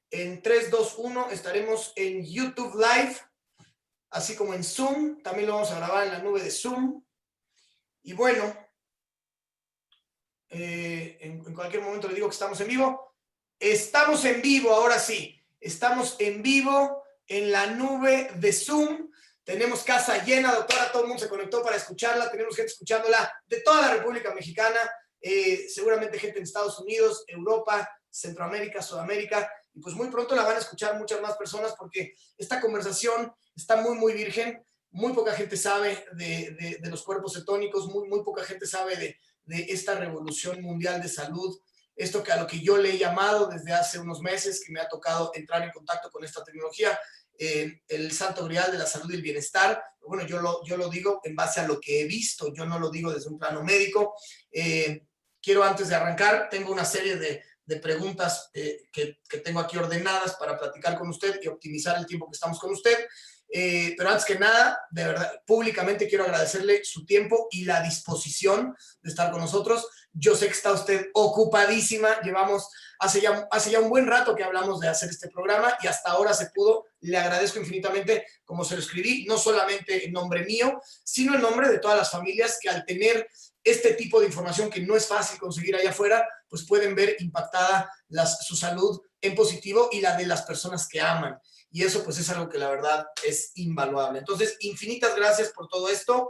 En 3, 2, 1 estaremos en YouTube Live, así como en Zoom. También lo vamos a grabar en la nube de Zoom. Y bueno, en cualquier momento le digo que estamos en vivo. Estamos en vivo, ahora sí. Estamos en vivo en la nube de Zoom. Tenemos casa llena, doctora. Todo el mundo se conectó para escucharla. Tenemos gente escuchándola de toda la República Mexicana. Seguramente gente en Estados Unidos, Europa, Centroamérica, Sudamérica. Y pues muy pronto la van a escuchar muchas más personas porque esta conversación está muy virgen. Muy poca gente sabe de los cuerpos cetónicos. Muy poca gente sabe de esta revolución mundial de salud, esto que a lo que yo le he llamado desde hace unos meses, que me ha tocado entrar en contacto con esta tecnología, el santo grial de la salud y el bienestar. Bueno, yo lo digo en base a lo que he visto, yo no lo digo desde un plano médico. Quiero, antes de arrancar, tengo una serie de preguntas que tengo aquí ordenadas para platicar con usted y optimizar el tiempo que estamos con usted. Pero antes que nada, de verdad, públicamente quiero agradecerle su tiempo y la disposición de estar con nosotros. Yo sé que está usted ocupadísima, hace ya un buen rato que hablamos de hacer este programa y hasta ahora se pudo. Le agradezco infinitamente, como se lo escribí, no solamente en nombre mío, sino en nombre de todas las familias que al tener este tipo de información que no es fácil conseguir allá afuera, pues pueden ver impactada su salud en positivo y la de las personas que aman. Y eso pues es algo que la verdad es invaluable. Entonces, infinitas gracias por todo esto.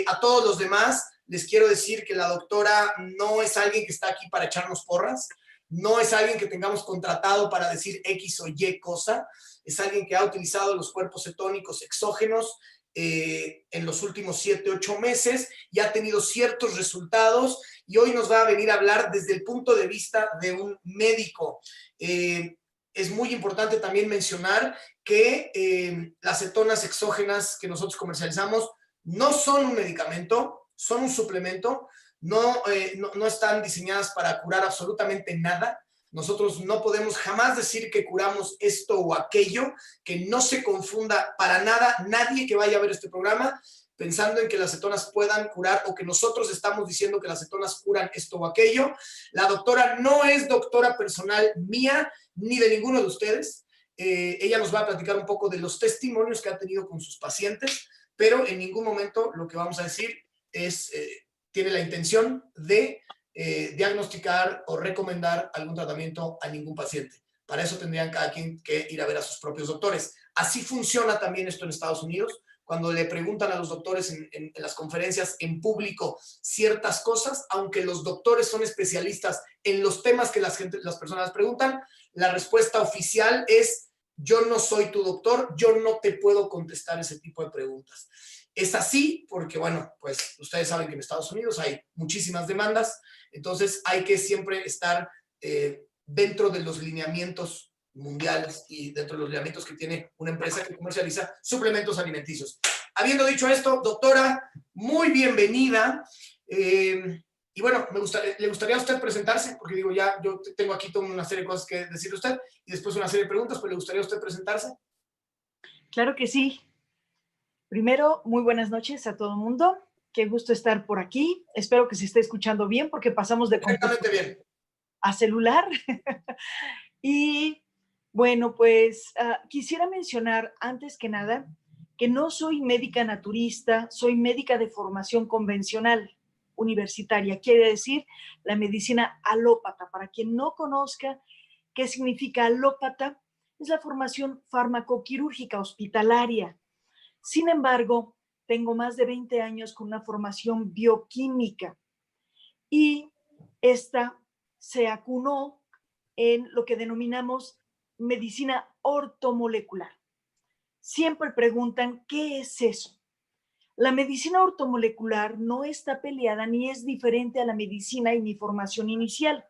A todos los demás les quiero decir que la doctora no es alguien que está aquí para echarnos porras, no es alguien que tengamos contratado para decir X o Y cosa, es alguien que ha utilizado los cuerpos cetónicos exógenos en los últimos 7, 8 meses y ha tenido ciertos resultados y hoy nos va a venir a hablar desde el punto de vista de un médico. Es muy importante también mencionar que las cetonas exógenas que nosotros comercializamos no son un medicamento, son un suplemento, no están diseñadas para curar absolutamente nada. Nosotros no podemos jamás decir que curamos esto o aquello, que no se confunda para nada nadie que vaya a ver este programa pensando en que las cetonas puedan curar o que nosotros estamos diciendo que las cetonas curan esto o aquello. La doctora no es doctora personal mía ni de ninguno de ustedes. Ella nos va a platicar un poco de los testimonios que ha tenido con sus pacientes, pero en ningún momento lo que vamos a decir tiene la intención de diagnosticar o recomendar algún tratamiento a ningún paciente. Para eso tendrían cada quien que ir a ver a sus propios doctores. Así funciona también esto en Estados Unidos. Cuando le preguntan a los doctores en las conferencias en público ciertas cosas, aunque los doctores son especialistas en los temas que las personas preguntan, la respuesta oficial es: yo no soy tu doctor, yo no te puedo contestar ese tipo de preguntas. Es así porque, bueno, pues ustedes saben que en Estados Unidos hay muchísimas demandas, entonces hay que siempre estar dentro de los lineamientos mundiales y dentro de los lineamientos que tiene una empresa que comercializa suplementos alimenticios. Habiendo dicho esto, doctora, muy bienvenida. Y bueno, ¿le gustaría a usted presentarse? Porque digo, ya yo tengo aquí toda una serie de cosas que decirle a usted y después una serie de preguntas, pero ¿le gustaría a usted presentarse? Claro que sí. Primero, muy buenas noches a todo el mundo. Qué gusto estar por aquí. Espero que se esté escuchando bien porque pasamos de Perfectamente bien. A celular. Y bueno, pues quisiera mencionar antes que nada que no soy médica naturista, soy médica de formación convencional universitaria, quiere decir la medicina alópata. Para quien no conozca qué significa alópata, es la formación farmacoquirúrgica hospitalaria. Sin embargo, tengo más de 20 años con una formación bioquímica y esta se acunó en lo que denominamos medicina ortomolecular. Siempre preguntan, ¿qué es eso? La medicina ortomolecular no está peleada ni es diferente a la medicina y mi formación inicial.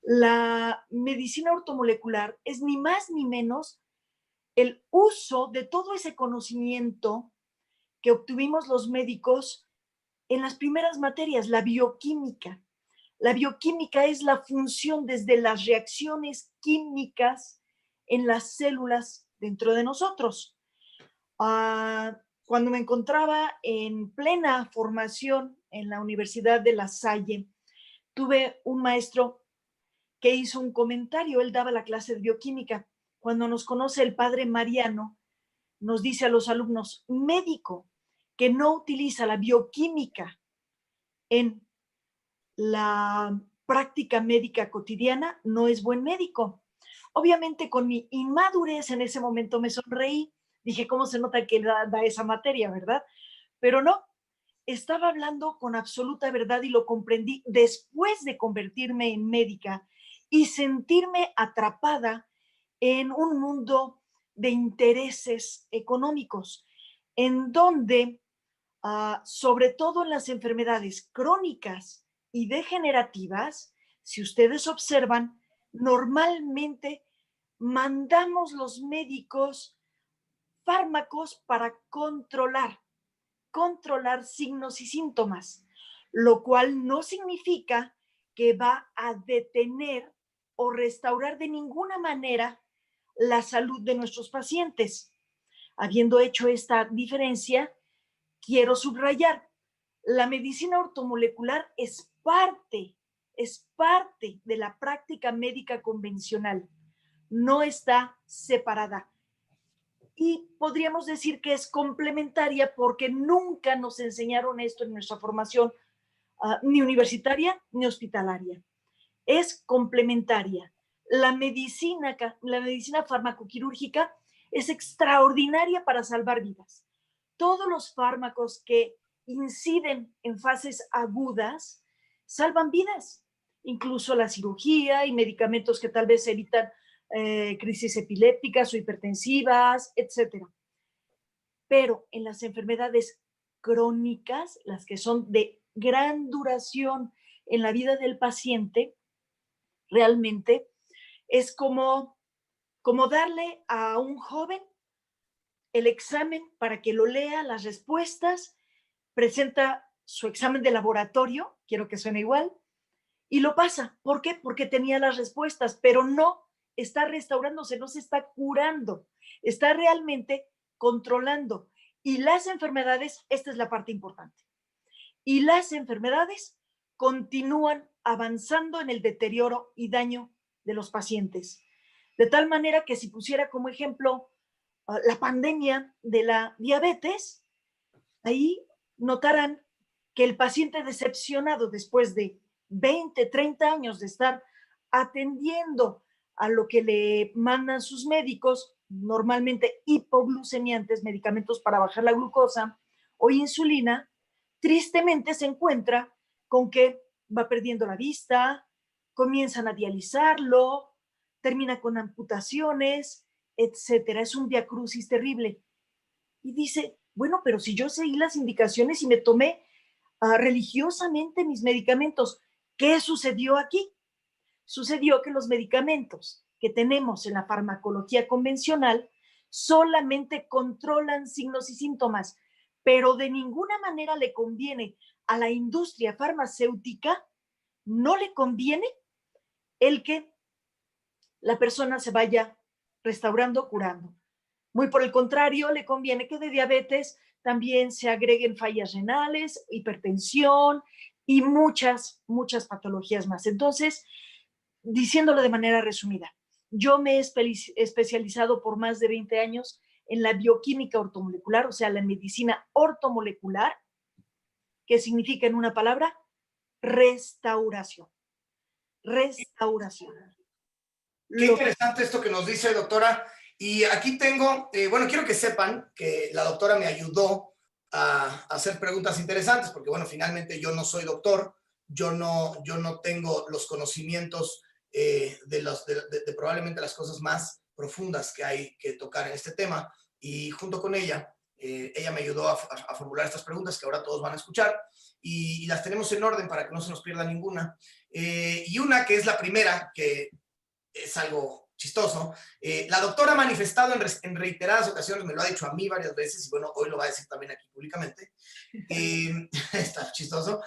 La medicina ortomolecular es ni más ni menos el uso de todo ese conocimiento que obtuvimos los médicos en las primeras materias, la bioquímica. La bioquímica es la función desde las reacciones químicas en las células dentro de nosotros. Cuando me encontraba en plena formación en la Universidad de La Salle, tuve un maestro que hizo un comentario. Él daba la clase de bioquímica. Cuando nos conoce el padre Mariano, nos dice a los alumnos: médico que no utiliza la bioquímica en la práctica médica cotidiana no es buen médico. Obviamente, con mi inmadurez en ese momento me sonreí. Dije, ¿cómo se nota que da esa materia, verdad? Pero no, estaba hablando con absoluta verdad y lo comprendí después de convertirme en médica y sentirme atrapada en un mundo de intereses económicos, en donde, sobre todo en las enfermedades crónicas y degenerativas, si ustedes observan, normalmente mandamos los médicos fármacos para controlar signos y síntomas, lo cual no significa que va a detener o restaurar de ninguna manera la salud de nuestros pacientes. Habiendo hecho esta diferencia, quiero subrayar, la medicina ortomolecular es parte de la práctica médica convencional, no está separada. Y podríamos decir que es complementaria porque nunca nos enseñaron esto en nuestra formación, ni universitaria ni hospitalaria. Es complementaria. La medicina farmacoquirúrgica es extraordinaria para salvar vidas. Todos los fármacos que inciden en fases agudas salvan vidas, incluso la cirugía y medicamentos que tal vez evitan crisis epilépticas o hipertensivas, etcétera. Pero en las enfermedades crónicas, las que son de gran duración en la vida del paciente, realmente es como darle a un joven el examen para que lo lea, las respuestas, presenta su examen de laboratorio, quiero que suene igual, y lo pasa. ¿Por qué? Porque tenía las respuestas, pero no está restaurándose, no se está curando, está realmente controlando. Y las enfermedades, esta es la parte importante, y las enfermedades continúan avanzando en el deterioro y daño de los pacientes. De tal manera que si pusiera como ejemplo la pandemia de la diabetes, ahí notarán que el paciente decepcionado después de 20, 30 años de estar atendiendo a lo que le mandan sus médicos, normalmente hipoglucemiantes, medicamentos para bajar la glucosa o insulina, tristemente se encuentra con que va perdiendo la vista, comienzan a dializarlo, termina con amputaciones, etcétera. Es un viacrucis terrible. Y dice, bueno, pero si yo seguí las indicaciones y me tomé religiosamente mis medicamentos, ¿qué sucedió aquí? Sucedió que los medicamentos que tenemos en la farmacología convencional solamente controlan signos y síntomas, pero de ninguna manera le conviene a la industria farmacéutica, no le conviene el que la persona se vaya restaurando, curando. Muy por el contrario, le conviene que de diabetes también se agreguen fallas renales, hipertensión y muchas, muchas patologías más. Entonces, diciéndolo de manera resumida, yo me he especializado por más de 20 años en la bioquímica ortomolecular, o sea, la medicina ortomolecular, que significa en una palabra, restauración. Restauración. Qué interesante esto que nos dice, doctora. Y aquí tengo, bueno, quiero que sepan que la doctora me ayudó a hacer preguntas interesantes, porque bueno, finalmente yo no soy doctor, yo no tengo los conocimientos de probablemente las cosas más profundas que hay que tocar en este tema, y junto con ella, ella me ayudó a formular estas preguntas que ahora todos van a escuchar, y las tenemos en orden para que no se nos pierda ninguna. Y una que es la primera, que es algo chistoso. La doctora ha manifestado en reiteradas ocasiones, me lo ha dicho a mí varias veces, y bueno, hoy lo va a decir también aquí públicamente, está chistoso,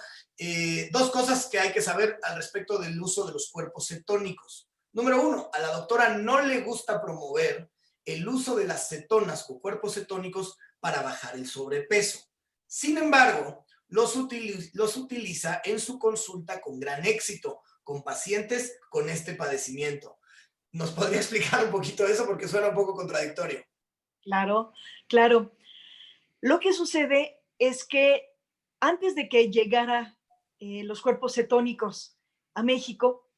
dos cosas que hay que saber al respecto del uso de los cuerpos cetónicos. Número uno, a la doctora no le gusta promover el uso de las cetonas o cuerpos cetónicos para bajar el sobrepeso. Sin embargo, los utiliza en su consulta con gran éxito, con pacientes con este padecimiento. ¿Nos podría explicar un poquito eso? Porque suena un poco contradictorio. Claro, claro. Lo que sucede es que antes de que llegara los cuerpos cetónicos a México,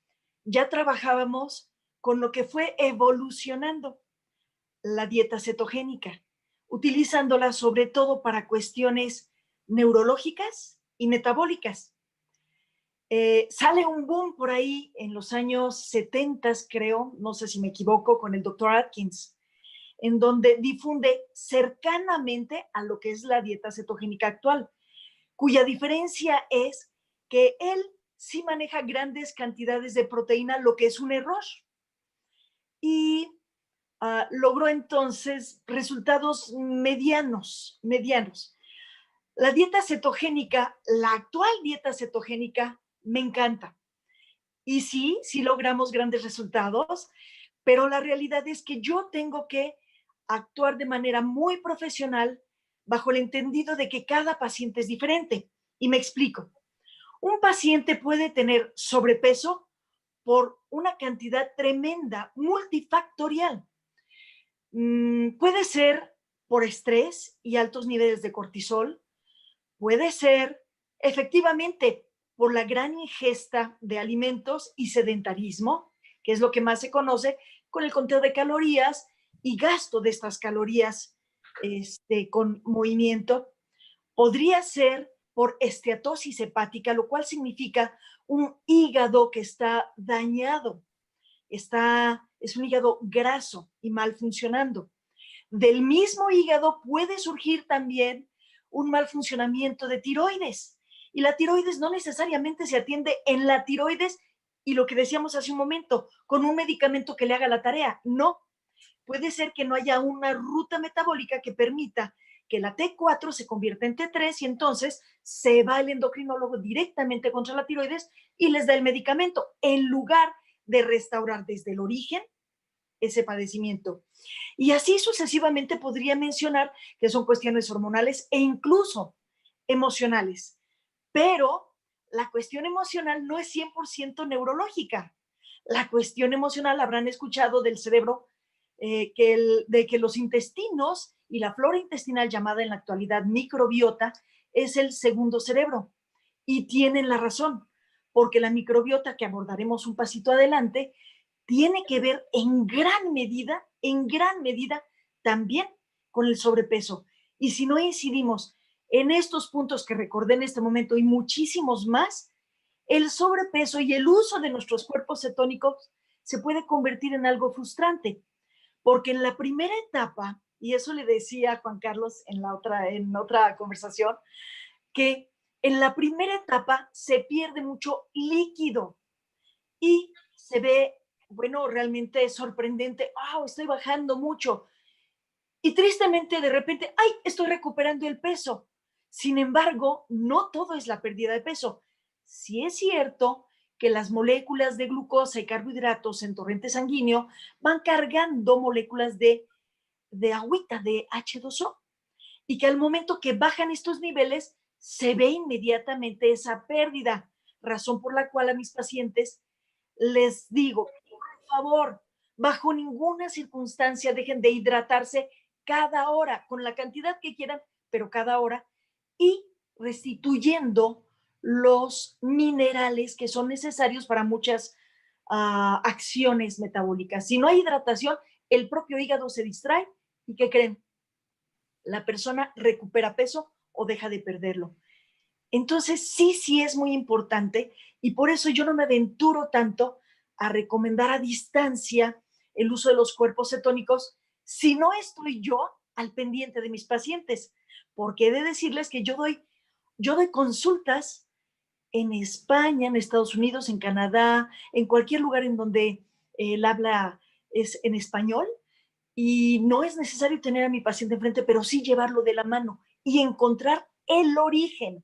ya trabajábamos con lo que fue evolucionando la dieta cetogénica, utilizándola sobre todo para cuestiones neurológicas y metabólicas. Sale un boom por ahí en los años 70, creo, no sé si me equivoco, con el doctor Atkins, en donde difunde cercanamente a lo que es la dieta cetogénica actual, cuya diferencia es que él sí maneja grandes cantidades de proteína, lo que es un error. Y logró entonces resultados medianos. La dieta cetogénica, la actual dieta cetogénica, me encanta. Y sí logramos grandes resultados, pero la realidad es que yo tengo que actuar de manera muy profesional bajo el entendido de que cada paciente es diferente. Y me explico. Un paciente puede tener sobrepeso por una cantidad tremenda, multifactorial. Puede ser por estrés y altos niveles de cortisol, puede ser efectivamente por la gran ingesta de alimentos y sedentarismo, que es lo que más se conoce con el conteo de calorías y gasto de estas calorías con movimiento. Podría ser por esteatosis hepática, lo cual significa un hígado que está dañado, es un hígado graso y mal funcionando. Del mismo hígado puede surgir también un mal funcionamiento de tiroides. Y la tiroides no necesariamente se atiende en la tiroides y lo que decíamos hace un momento, con un medicamento que le haga la tarea. No, puede ser que no haya una ruta metabólica que permita que la T4 se convierta en T3 y entonces se va el endocrinólogo directamente contra la tiroides y les da el medicamento en lugar de restaurar desde el origen ese padecimiento. Y así sucesivamente podría mencionar que son cuestiones hormonales e incluso emocionales. Pero la cuestión emocional no es 100% neurológica. La cuestión emocional, habrán escuchado del cerebro, de que los intestinos y la flora intestinal, llamada en la actualidad microbiota, es el segundo cerebro. Y tienen la razón, porque la microbiota, que abordaremos un pasito adelante, tiene que ver en gran medida también con el sobrepeso. Y si no incidimos en estos puntos que recordé en este momento y muchísimos más, el sobrepeso y el uso de nuestros cuerpos cetónicos se puede convertir en algo frustrante, porque en la primera etapa, y eso le decía a Juan Carlos en otra conversación, que en la primera etapa se pierde mucho líquido y se ve, bueno, realmente es sorprendente, wow, estoy bajando mucho. Y tristemente de repente, ay, estoy recuperando el peso. Sin embargo, no todo es la pérdida de peso. Sí es cierto que las moléculas de glucosa y carbohidratos en torrente sanguíneo van cargando moléculas de agüita, de H2O, y que al momento que bajan estos niveles, se ve inmediatamente esa pérdida, razón por la cual a mis pacientes les digo, por favor, bajo ninguna circunstancia dejen de hidratarse cada hora, con la cantidad que quieran, pero cada hora, y restituyendo los minerales que son necesarios para muchas acciones metabólicas. Si no hay hidratación, el propio hígado se distrae y ¿qué creen? La persona recupera peso o deja de perderlo. Entonces, sí es muy importante y por eso yo no me aventuro tanto a recomendar a distancia el uso de los cuerpos cetónicos si no estoy yo al pendiente de mis pacientes, porque he de decirles que yo doy consultas en España, en Estados Unidos, en Canadá, en cualquier lugar en donde el habla es en español y no es necesario tener a mi paciente enfrente, pero sí llevarlo de la mano y encontrar el origen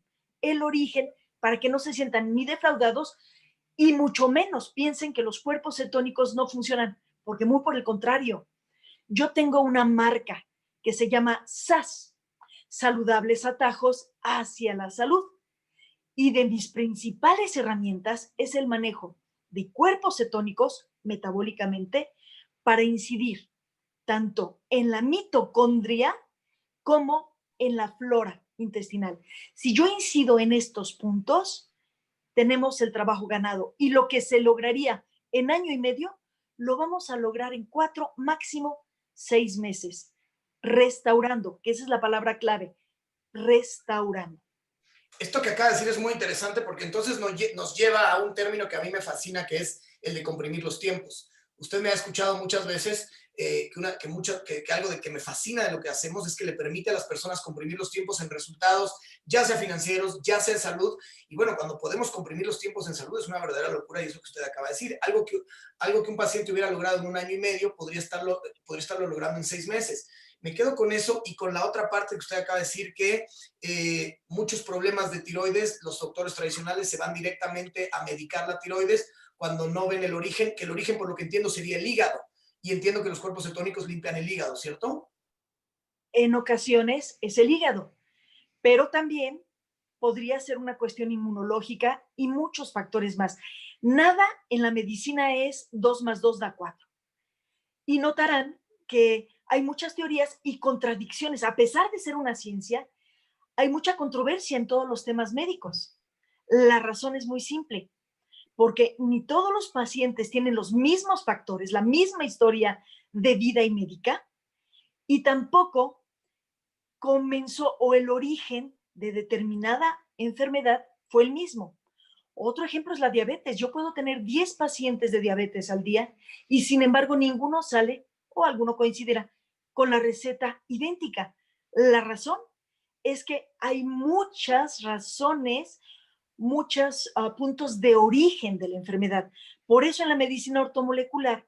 para que no se sientan ni defraudados y mucho menos piensen que los cuerpos cetónicos no funcionan, porque muy por el contrario, yo tengo una marca que se llama SAS, Saludables Atajos hacia la Salud, y de mis principales herramientas es el manejo de cuerpos cetónicos metabólicamente para incidir tanto en la mitocondria como en la flora intestinal. Si yo incido en estos puntos, tenemos el trabajo ganado y lo que se lograría en año y medio, lo vamos a lograr en 4, máximo 6 meses, restaurando, que esa es la palabra clave, restaurando. Esto que acaba de decir es muy interesante porque entonces nos lleva a un término que a mí me fascina, que es el de comprimir los tiempos. Usted me ha escuchado muchas veces que algo de que me fascina de lo que hacemos es que le permite a las personas comprimir los tiempos en resultados, ya sea financieros, ya sea en salud. Y bueno, cuando podemos comprimir los tiempos en salud es una verdadera locura y es lo que usted acaba de decir. Algo que un paciente hubiera logrado en un año y medio podría estarlo logrando en 6 meses. Me quedo con eso y con la otra parte que usted acaba de decir, que muchos problemas de tiroides, los doctores tradicionales se van directamente a medicar la tiroides cuando no ven el origen, que el origen, por lo que entiendo, sería el hígado. Y entiendo que los cuerpos cetónicos limpian el hígado, ¿cierto? En ocasiones es el hígado, pero también podría ser una cuestión inmunológica y muchos factores más. Nada en la medicina es 2 más 2 da 4. Y notarán que hay muchas teorías y contradicciones. A pesar de ser una ciencia, hay mucha controversia en todos los temas médicos. La razón es muy simple, porque ni todos los pacientes tienen los mismos factores, la misma historia de vida y médica, y tampoco comenzó o el origen de determinada enfermedad fue el mismo. Otro ejemplo es la diabetes. Yo puedo tener 10 pacientes de diabetes al día y sin embargo ninguno sale o alguno coincidirá con la receta idéntica. La razón es que hay muchas razones, muchos puntos de origen de la enfermedad. Por eso en la medicina ortomolecular,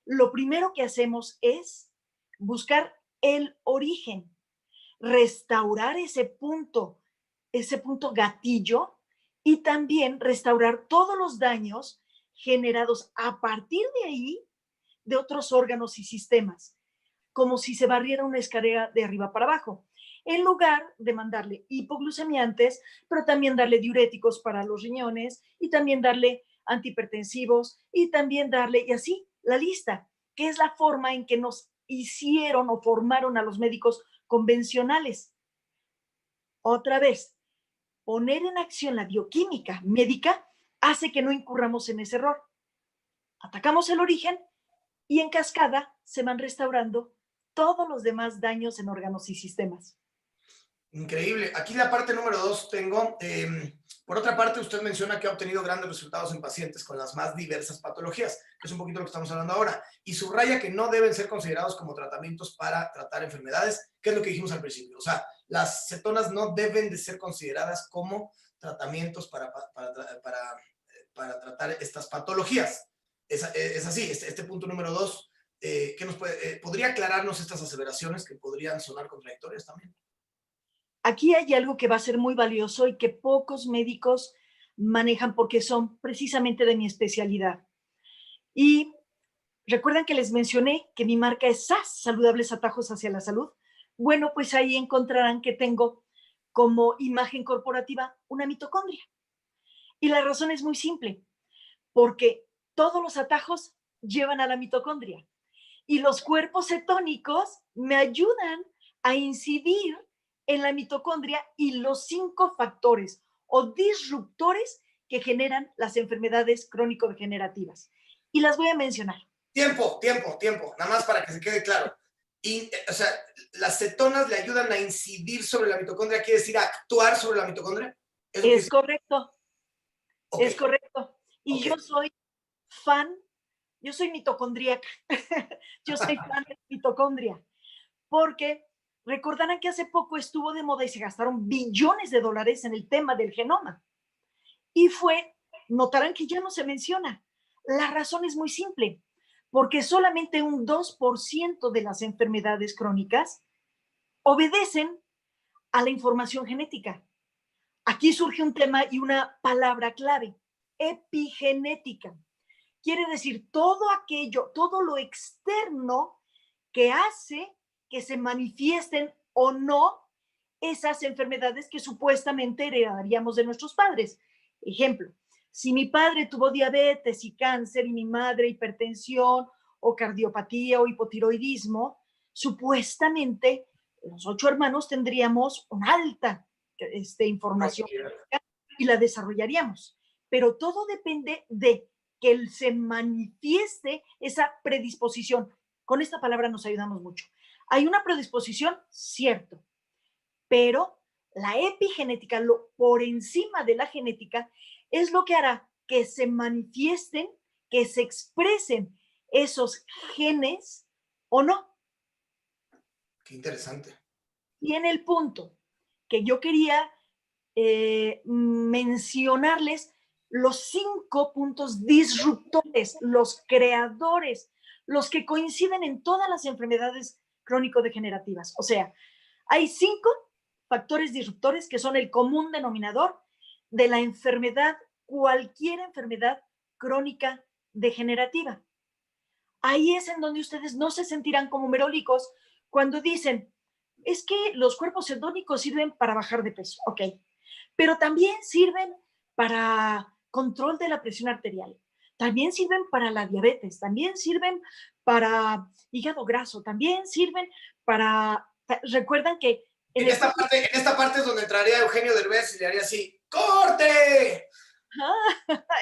lo primero que hacemos es buscar el origen, restaurar ese punto gatillo y también restaurar todos los daños generados a partir de ahí de otros órganos y sistemas, como si se barriera una escalera de arriba para abajo, en lugar de mandarle hipoglucemiantes, pero también darle diuréticos para los riñones y también darle antihipertensivos y también darle, y así, la lista, que es la forma en que nos hicieron o formaron a los médicos convencionales. Otra vez, poner en acción la bioquímica médica hace que no incurramos en ese error. Atacamos el origen y en cascada se van restaurando todos los demás daños en órganos y sistemas. Increíble. Aquí la parte número 2 tengo, por otra parte, usted menciona que ha obtenido grandes resultados en pacientes con las más diversas patologías, que es un poquito lo que estamos hablando ahora, y subraya que no deben ser considerados como tratamientos para tratar enfermedades, que es lo que dijimos al principio. O sea, las cetonas no deben de ser consideradas como tratamientos para tratar estas patologías. Es así, este punto número 2, ¿podría aclararnos estas aseveraciones que podrían sonar contradictorias también? Aquí hay algo que va a ser muy valioso y que pocos médicos manejan porque son precisamente de mi especialidad. Y recuerdan que les mencioné que mi marca es SAS, Saludables Atajos hacia la Salud. Bueno, pues ahí encontrarán que tengo como imagen corporativa una mitocondria. Y la razón es muy simple, porque todos los atajos llevan a la mitocondria y los cuerpos cetónicos me ayudan a incidir en la mitocondria y los 5 factores o disruptores que generan las enfermedades crónico-degenerativas. Y las voy a mencionar. Tiempo, nada más para que se quede claro. Y, o sea, las cetonas le ayudan a incidir sobre la mitocondria, quiere decir a actuar sobre la mitocondria. Es correcto, okay. es correcto. Y okay. yo soy fan, yo soy mitocondríaca, yo soy fan de mitocondria, porque recordarán que hace poco estuvo de moda y se gastaron billones de dólares en el tema del genoma. Y notarán que ya no se menciona. La razón es muy simple, porque solamente un 2% de las enfermedades crónicas obedecen a la información genética. Aquí surge un tema y una palabra clave, epigenética. Quiere decir todo aquello, todo lo externo que hace que se manifiesten o no esas enfermedades que supuestamente heredaríamos de nuestros padres. Ejemplo, Si mi padre tuvo diabetes y cáncer y mi madre hipertensión o cardiopatía o hipotiroidismo, supuestamente los 8 hermanos tendríamos una alta información y la desarrollaríamos. Pero todo depende de que se manifieste esa predisposición. Con esta palabra nos ayudamos mucho. Hay una predisposición, cierto, pero la epigenética, por encima de la genética, es lo que hará que se manifiesten, que se expresen esos genes o no. Qué interesante. Y en el punto que yo quería mencionarles los 5 puntos disruptores, los creadores, los que coinciden en todas las enfermedades crónico-degenerativas. O sea, hay 5 factores disruptores que son el común denominador de la enfermedad, cualquier enfermedad crónica degenerativa. Ahí es en donde ustedes no se sentirán como merólicos cuando dicen, es que los cuerpos cetónicos sirven para bajar de peso, ok, pero también sirven para control de la presión arterial, también sirven para la diabetes, también sirven para hígado graso, también sirven para, recuerdan que en esta parte es donde entraría Eugenio Derbez y le haría así, ¡corte!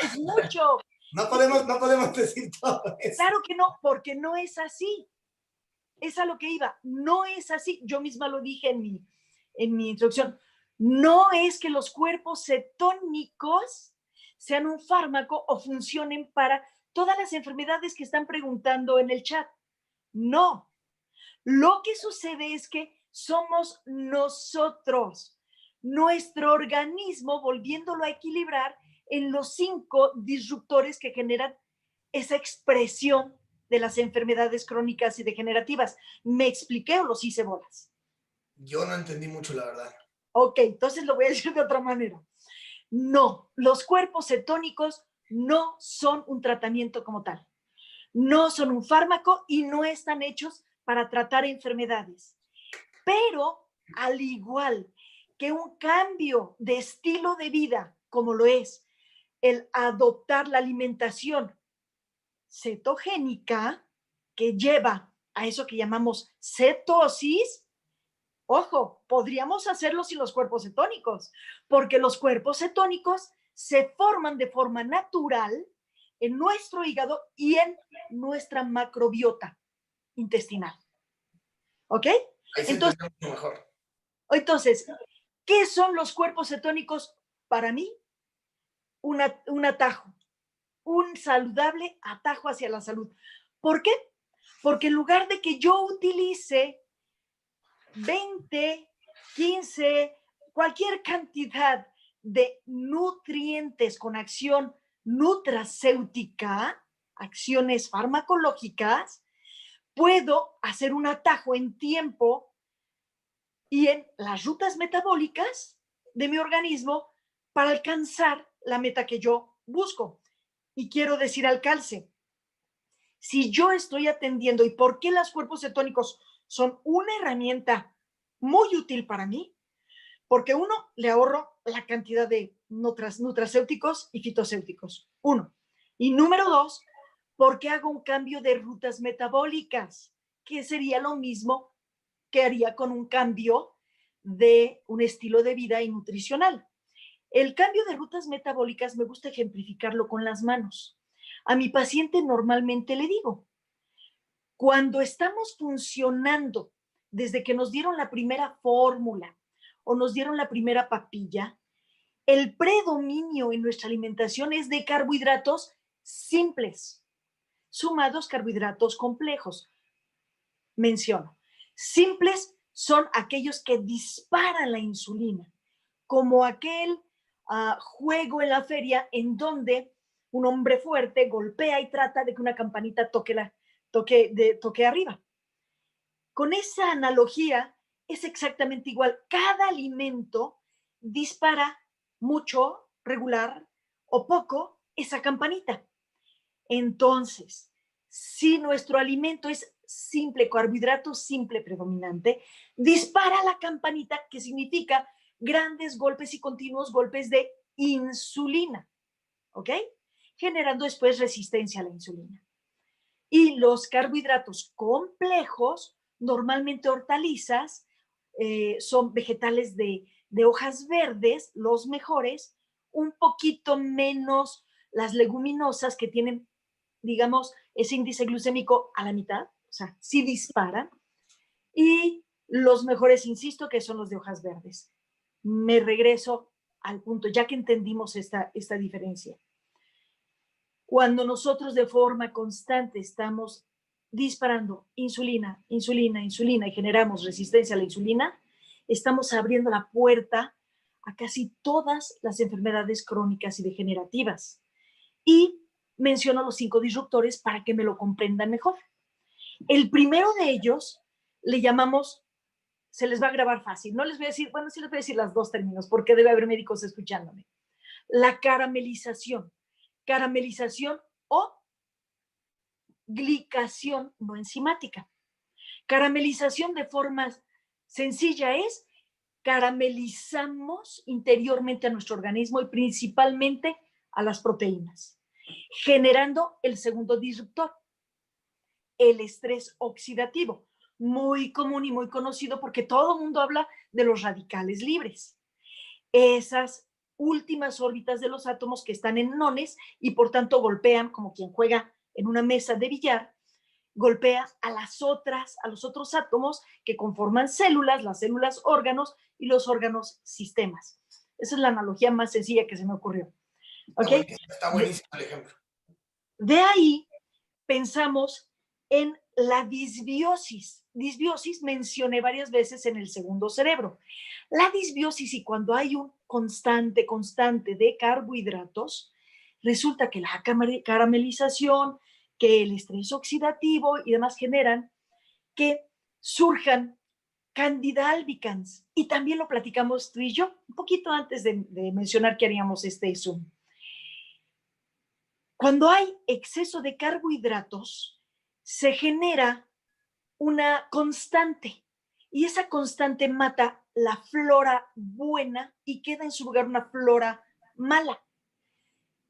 Es mucho. No podemos decir todo eso. Claro que no, porque no es así. Es a lo que iba. No es así. Yo misma lo dije en mi introducción. No es que los cuerpos cetónicos sean un fármaco o funcionen para todas las enfermedades que están preguntando en el chat. No. Lo que sucede es que somos nosotros, nuestro organismo, volviéndolo a equilibrar en los 5 disruptores que generan esa expresión de las enfermedades crónicas y degenerativas. ¿Me expliqué o los hice bolas? Yo no entendí mucho, la verdad. Ok, entonces lo voy a decir de otra manera. No, los cuerpos cetónicos no son un tratamiento como tal. No son un fármaco y no están hechos para tratar enfermedades. Pero al igual que un cambio de estilo de vida, como lo es el adoptar la alimentación cetogénica, que lleva a eso que llamamos cetosis, ojo, podríamos hacerlo sin los cuerpos cetónicos, porque los cuerpos cetónicos se forman de forma natural en nuestro hígado y en nuestra macrobiota intestinal. ¿Ok? Ahí se entendió mucho mejor. Entonces, ¿qué son los cuerpos cetónicos? Para mí, un atajo, un saludable atajo hacia la salud. ¿Por qué? Porque en lugar de que yo utilice 20, 15, cualquier cantidad de nutrientes con acción nutracéutica, acciones farmacológicas, puedo hacer un atajo en tiempo y en las rutas metabólicas de mi organismo para alcanzar la meta que yo busco. Y quiero decir al calce, si yo estoy atendiendo, ¿y por qué los cuerpos cetónicos son una herramienta muy útil para mí? Porque uno, le ahorro la cantidad de nutracéuticos y fitocéuticos. Uno. Y número 2, porque hago un cambio de rutas metabólicas, que sería lo mismo que haría con un cambio de un estilo de vida y nutricional. El cambio de rutas metabólicas me gusta ejemplificarlo con las manos. A mi paciente normalmente le digo, cuando estamos funcionando desde que nos dieron la primera fórmula o nos dieron la primera papilla, el predominio en nuestra alimentación es de carbohidratos simples, sumados carbohidratos complejos. Menciono, simples son aquellos que disparan la insulina, como aquel juego en la feria en donde un hombre fuerte golpea y trata de que una campanita toque arriba. Con esa analogía es exactamente igual. Cada alimento dispara mucho, regular o poco esa campanita. Entonces, si nuestro alimento es simple, carbohidrato simple predominante, dispara la campanita, que significa grandes golpes y continuos golpes de insulina. ¿ok? Generando después resistencia a la insulina. Y los carbohidratos complejos, normalmente hortalizas, son vegetales de hojas verdes, los mejores, un poquito menos las leguminosas que tienen, digamos, ese índice glucémico a la mitad, o sea, sí disparan, y los mejores, insisto, que son los de hojas verdes. Me regreso al punto, ya que entendimos esta diferencia. Cuando nosotros de forma constante estamos disparando insulina, insulina, insulina y generamos resistencia a la insulina, estamos abriendo la puerta a casi todas las enfermedades crónicas y degenerativas. Y menciono los 5 disruptores para que me lo comprendan mejor. El primero de ellos le llamamos, se les va a grabar fácil, no les voy a decir, bueno, sí les voy a decir las 2 términos porque debe haber médicos escuchándome. La caramelización. Caramelización o glicación no enzimática. Caramelización de forma sencilla es caramelizamos interiormente a nuestro organismo y principalmente a las proteínas, generando el segundo disruptor, el estrés oxidativo, muy común y muy conocido porque todo el mundo habla de los radicales libres. Esas últimas órbitas de los átomos que están en nones y por tanto golpean como quien juega en una mesa de billar, golpea a los otros átomos que conforman células, las células órganos y los órganos sistemas. Esa es la analogía más sencilla que se me ocurrió. ¿Okay? Está buenísimo el ejemplo. De ahí pensamos en la disbiosis. Disbiosis mencioné varias veces en el segundo cerebro. La disbiosis, y cuando hay un constante de carbohidratos, resulta que la caramelización, que el estrés oxidativo y demás generan que surjan Candida albicans. Y también lo platicamos tú y yo, un poquito antes de mencionar que haríamos este Zoom. Cuando hay exceso de carbohidratos, se genera una constante y esa constante mata la flora buena y queda en su lugar una flora mala.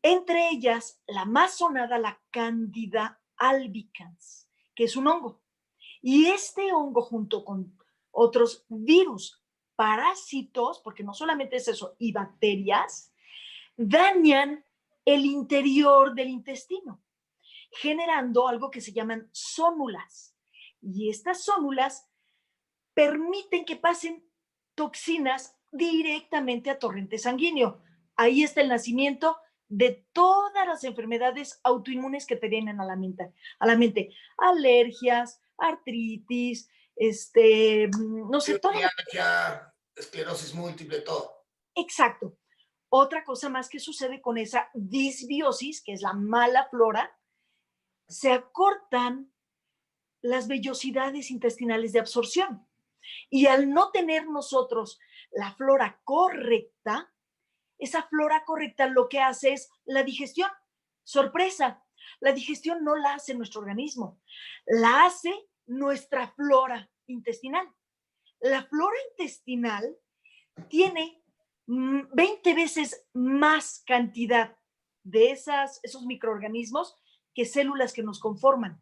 Entre ellas, la más sonada, la Candida albicans, que es un hongo. Y este hongo, junto con otros virus, parásitos, porque no solamente es eso, y bacterias, dañan el interior del intestino, generando algo que se llaman zónulas. Y estas zónulas permiten que pasen toxinas directamente a torrente sanguíneo. Ahí está el nacimiento de todas las enfermedades autoinmunes que te vienen a la mente. Alergias, artritis, no sé, todo. Esclerosis múltiple, todo. Exacto. Otra cosa más que sucede con esa disbiosis, que es la mala flora, se acortan las vellosidades intestinales de absorción. Y al no tener nosotros la flora correcta, esa flora correcta lo que hace es la digestión. Sorpresa, la digestión no la hace nuestro organismo, la hace nuestra flora intestinal. La flora intestinal tiene 20 veces más cantidad de esos microorganismos que células que nos conforman.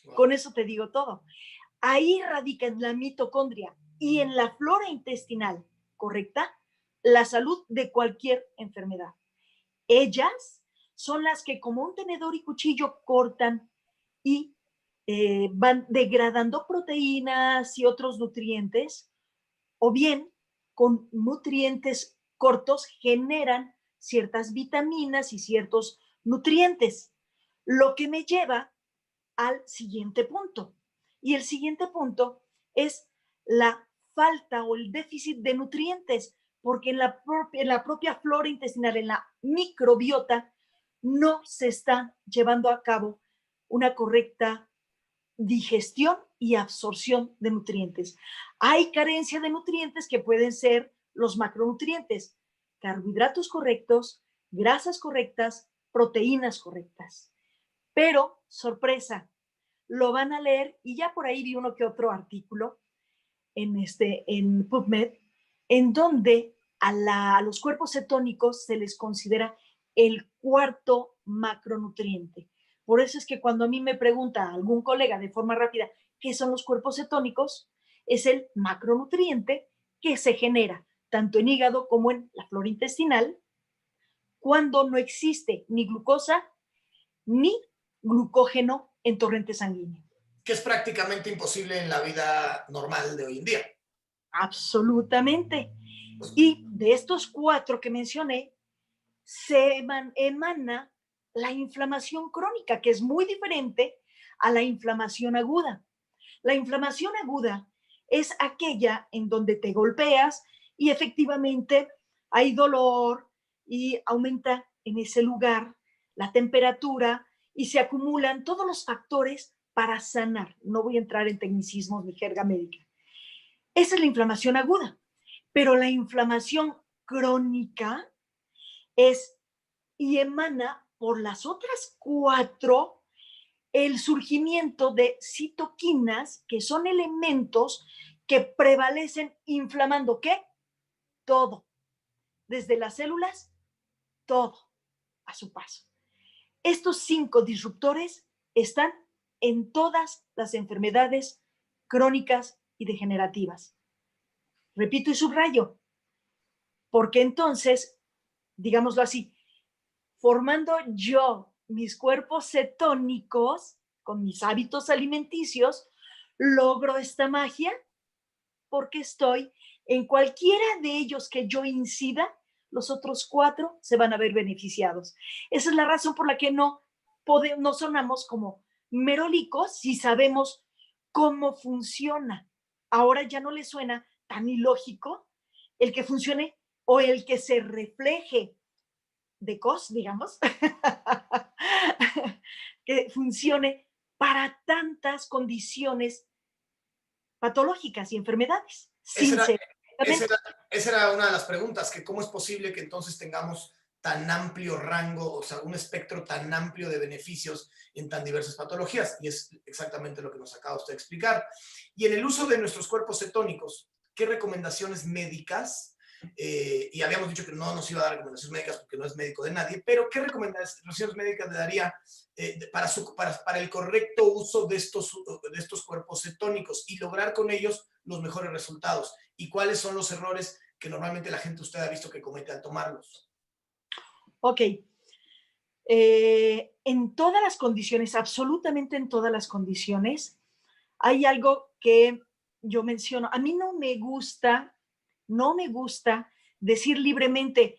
Wow. Con eso te digo todo. Ahí radica en la mitocondria y en la flora intestinal correcta la salud de cualquier enfermedad. Ellas son las que como un tenedor y cuchillo cortan y van degradando proteínas y otros nutrientes, o bien con nutrientes cortos generan ciertas vitaminas y ciertos nutrientes, lo que me lleva al siguiente punto. Y el siguiente punto es la falta o el déficit de nutrientes, porque en la propia flora intestinal, en la microbiota, no se está llevando a cabo una correcta digestión y absorción de nutrientes. Hay carencia de nutrientes que pueden ser los macronutrientes, carbohidratos correctos, grasas correctas, proteínas correctas. Pero, sorpresa, lo van a leer y ya por ahí vi uno que otro artículo en PubMed, en donde a los cuerpos cetónicos se les considera el cuarto macronutriente. Por eso es que cuando a mí me pregunta algún colega de forma rápida qué son los cuerpos cetónicos, es el macronutriente que se genera tanto en hígado como en la flora intestinal cuando no existe ni glucosa ni glucógeno en torrente sanguíneo. Que es prácticamente imposible en la vida normal de hoy en día. Absolutamente. Y de estos cuatro que mencioné, se emana la inflamación crónica, que es muy diferente a la inflamación aguda. La inflamación aguda es aquella en donde te golpeas y efectivamente hay dolor y aumenta en ese lugar la temperatura y se acumulan todos los factores para sanar. No voy a entrar en tecnicismos ni jerga médica. Esa es la inflamación aguda, pero la inflamación crónica es y emana por las otras cuatro el surgimiento de citoquinas, que son elementos que prevalecen inflamando, ¿qué? Todo, desde las células, todo a su paso. Estos 5 disruptores están en todas las enfermedades crónicas y degenerativas. Repito y subrayo, porque entonces, digámoslo así, formando yo mis cuerpos cetónicos con mis hábitos alimenticios, logro esta magia porque estoy en cualquiera de ellos que yo incida, los otros 4 se van a ver beneficiados. Esa es la razón por la que no sonamos como merolicos si sabemos cómo funciona. Ahora ya no le suena tan ilógico el que funcione o el que se refleje de COS, digamos, que funcione para tantas condiciones patológicas y enfermedades. Esa Sin era, ser, esa era una de las preguntas, que cómo es posible que entonces tengamos tan amplio rango, o sea, un espectro tan amplio de beneficios en tan diversas patologías, y es exactamente lo que nos acaba usted de explicar. Y en el uso de nuestros cuerpos cetónicos, ¿qué recomendaciones médicas, y habíamos dicho que no nos iba a dar recomendaciones médicas porque no es médico de nadie, pero qué recomendaciones médicas le daría para el correcto uso de estos cuerpos cetónicos y lograr con ellos los mejores resultados? ¿Y cuáles son los errores que normalmente la gente usted ha visto que comete al tomarlos? Ok. En todas las condiciones, absolutamente en todas las condiciones, hay algo que yo menciono. A mí no me gusta decir libremente,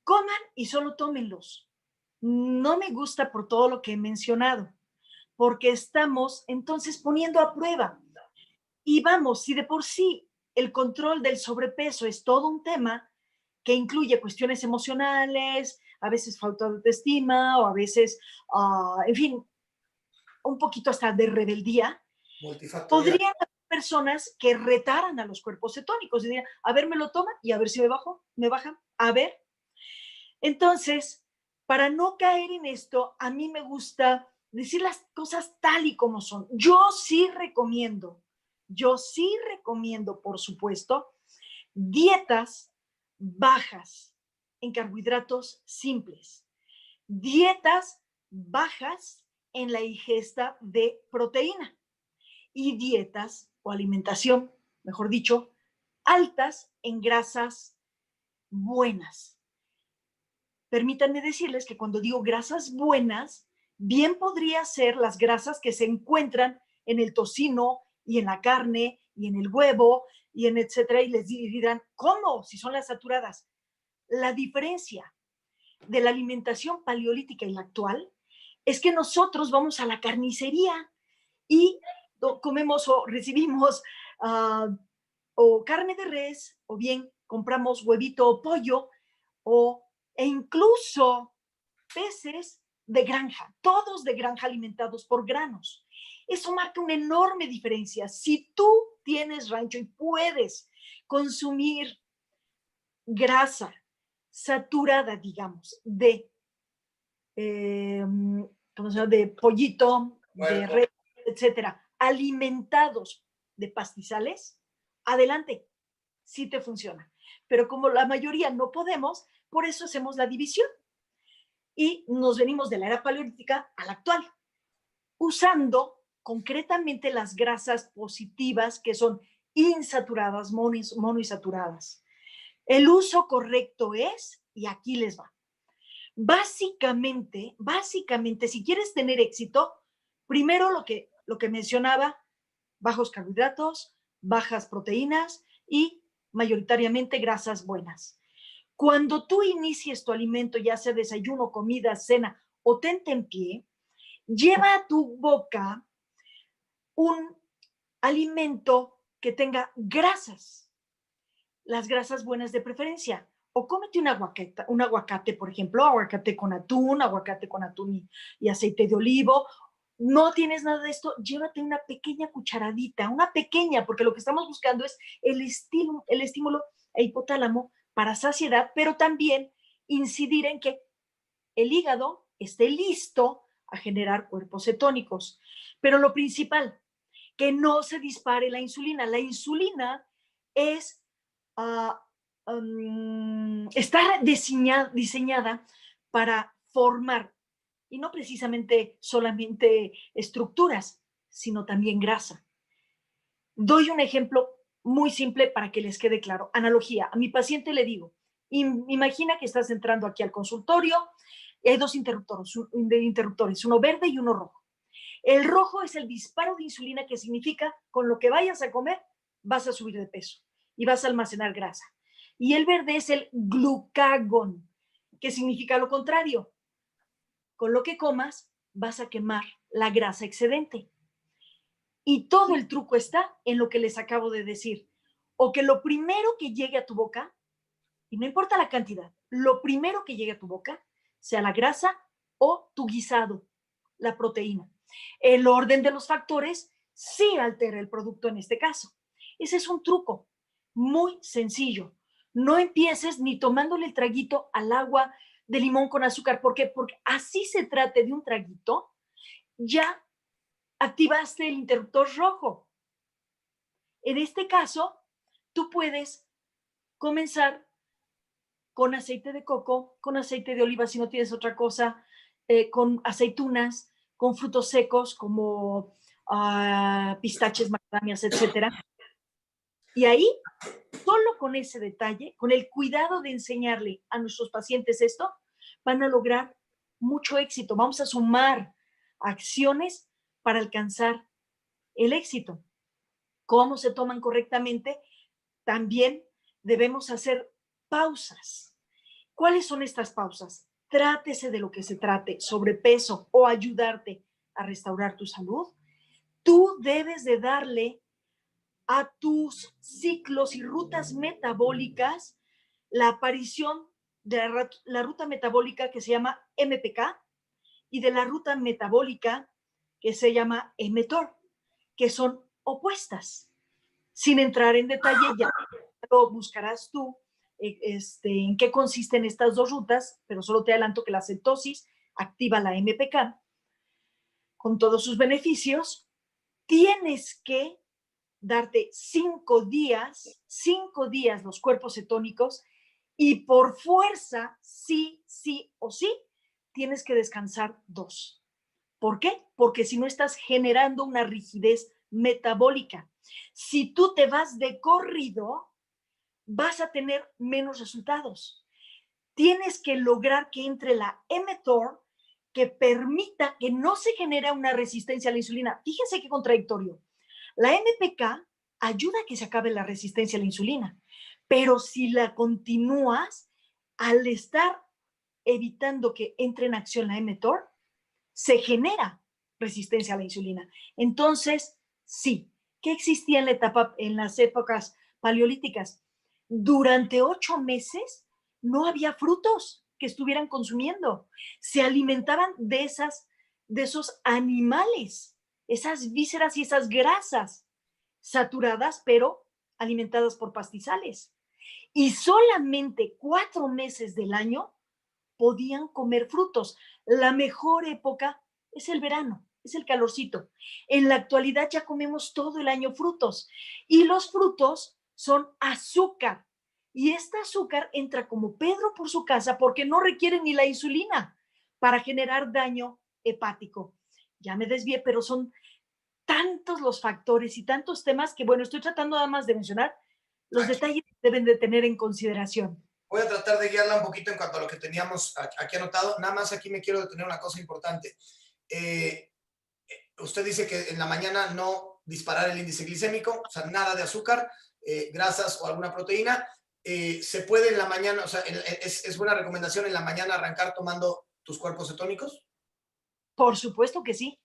coman y solo tómenlos. No me gusta por todo lo que he mencionado, porque estamos entonces poniendo a prueba. Y vamos, si de por sí el control del sobrepeso es todo un tema que incluye cuestiones emocionales, a veces falta de autoestima o a veces, en fin, un poquito hasta de rebeldía, Multifactorial. podrían haber personas que retaran a los cuerpos cetónicos y dirían, a ver, me lo toma y a ver si me baja, a ver. Entonces, para no caer en esto, a mí me gusta decir las cosas tal y como son. Yo sí recomiendo, por supuesto, dietas bajas en carbohidratos simples, dietas bajas en la ingesta de proteína y dietas o alimentación, mejor dicho, altas en grasas buenas. Permítanme decirles que cuando digo grasas buenas, bien podría ser las grasas que se encuentran en el tocino y en la carne y en el huevo y en etcétera, y les dirán, ¿cómo? Si son las saturadas. La diferencia de la alimentación paleolítica y la actual es que nosotros vamos a la carnicería y comemos o recibimos o carne de res, o bien compramos huevito o pollo, e incluso peces de granja, todos de granja alimentados por granos. Eso marca una enorme diferencia. Si tú tienes rancho y puedes consumir grasa saturada, digamos, ¿cómo se llama? De pollito, de res, etcétera, alimentados de pastizales, adelante, sí te funciona. Pero como la mayoría no podemos, por eso hacemos la división. y nos venimos de la era paleolítica a la actual, usando concretamente las grasas positivas que son insaturadas, monoinsaturadas. El uso correcto es, y aquí les va, básicamente, si quieres tener éxito, primero lo que mencionaba, bajos carbohidratos, bajas proteínas y mayoritariamente grasas buenas. Cuando tú inicies tu alimento, ya sea desayuno, comida, cena o tentempié, lleva a tu boca un alimento que tenga grasas, las grasas buenas de preferencia. O cómete un aguacate, por ejemplo, aguacate con atún y aceite de olivo. No tienes nada de esto, llévate una pequeña cucharadita, una pequeña, porque lo que estamos buscando es el estímulo hipotálamo para saciedad, pero también incidir en que el hígado esté listo a generar cuerpos cetónicos. Pero lo principal, que no se dispare la insulina. La insulina es, está diseñada para formar, y no precisamente solamente estructuras, sino también grasa. Doy un ejemplo muy simple para que les quede claro. Analogía, a mi paciente le digo, imagina que estás entrando aquí al consultorio y hay dos interruptores, uno verde y uno rojo. El rojo es el disparo de insulina, que significa con lo que vayas a comer vas a subir de peso y vas a almacenar grasa. Y el verde es el glucagón, que significa lo contrario. Con lo que comas vas a quemar la grasa excedente. Y todo el truco está en lo que les acabo de decir. O que lo primero que llegue a tu boca, y no importa la cantidad, lo primero que llegue a tu boca sea la grasa o tu guisado, la proteína. El orden de los factores sí altera el producto en este caso. Ese es un truco muy sencillo. No empieces ni tomándole el traguito al agua de limón con azúcar. ¿Por qué? Porque así se trate de un traguito, ya activaste el interruptor rojo. En este caso, tú puedes comenzar con aceite de coco, con aceite de oliva si no tienes otra cosa, con aceitunas, con frutos secos como pistaches, macadamias, etcétera. Y ahí, solo con ese detalle, con el cuidado de enseñarle a nuestros pacientes esto, van a lograr mucho éxito. Vamos a sumar acciones para alcanzar el éxito. ¿Cómo se toman correctamente? También debemos hacer pausas. ¿Cuáles son estas pausas? Trátese de lo que se trate, sobrepeso o ayudarte a restaurar tu salud. Tú debes de darle a tus ciclos y rutas metabólicas la aparición de la ruta metabólica que se llama MPK y de la ruta metabólica que se llama mTOR, que son opuestas. Sin entrar en detalle, ya lo buscarás tú en qué consisten estas dos rutas, pero solo te adelanto que la cetosis activa la MPK con todos sus beneficios. Tienes que darte 5 días los cuerpos cetónicos, y por fuerza, sí o sí, tienes que descansar 2. ¿Por qué? Porque si no estás generando una rigidez metabólica. Si tú te vas de corrido, vas a tener menos resultados. Tienes que lograr que entre la mTOR, que permita que no se genere una resistencia a la insulina. Fíjense qué contradictorio. La MPK ayuda a que se acabe la resistencia a la insulina, pero si la continúas, al estar evitando que entre en acción la mTOR, se genera resistencia a la insulina. Entonces, sí, ¿qué existía en las épocas paleolíticas? Durante 8 meses no había frutos que estuvieran consumiendo. Se alimentaban de esos animales, esas vísceras y esas grasas saturadas, pero alimentadas por pastizales. Y solamente 4 meses del año podían comer frutos. La mejor época es el verano, es el calorcito. En la actualidad ya comemos todo el año frutos, y los frutos son azúcar. Y este azúcar entra como Pedro por su casa porque no requiere ni la insulina. para generar daño hepático. Ya me desvié, pero son tantos los factores y tantos temas que, bueno, estoy tratando nada más de mencionar los Aquí detalles que deben de tener en consideración. voy a tratar de guiarla un poquito en cuanto a lo que teníamos aquí anotado. Nada más aquí me quiero detener una cosa importante. Usted dice que en la mañana no disparar el índice glicémico, o sea, nada de azúcar, grasas o alguna proteína. ¿Se puede en la mañana, o sea, es buena recomendación en la mañana arrancar tomando tus cuerpos cetónicos? Por supuesto que sí,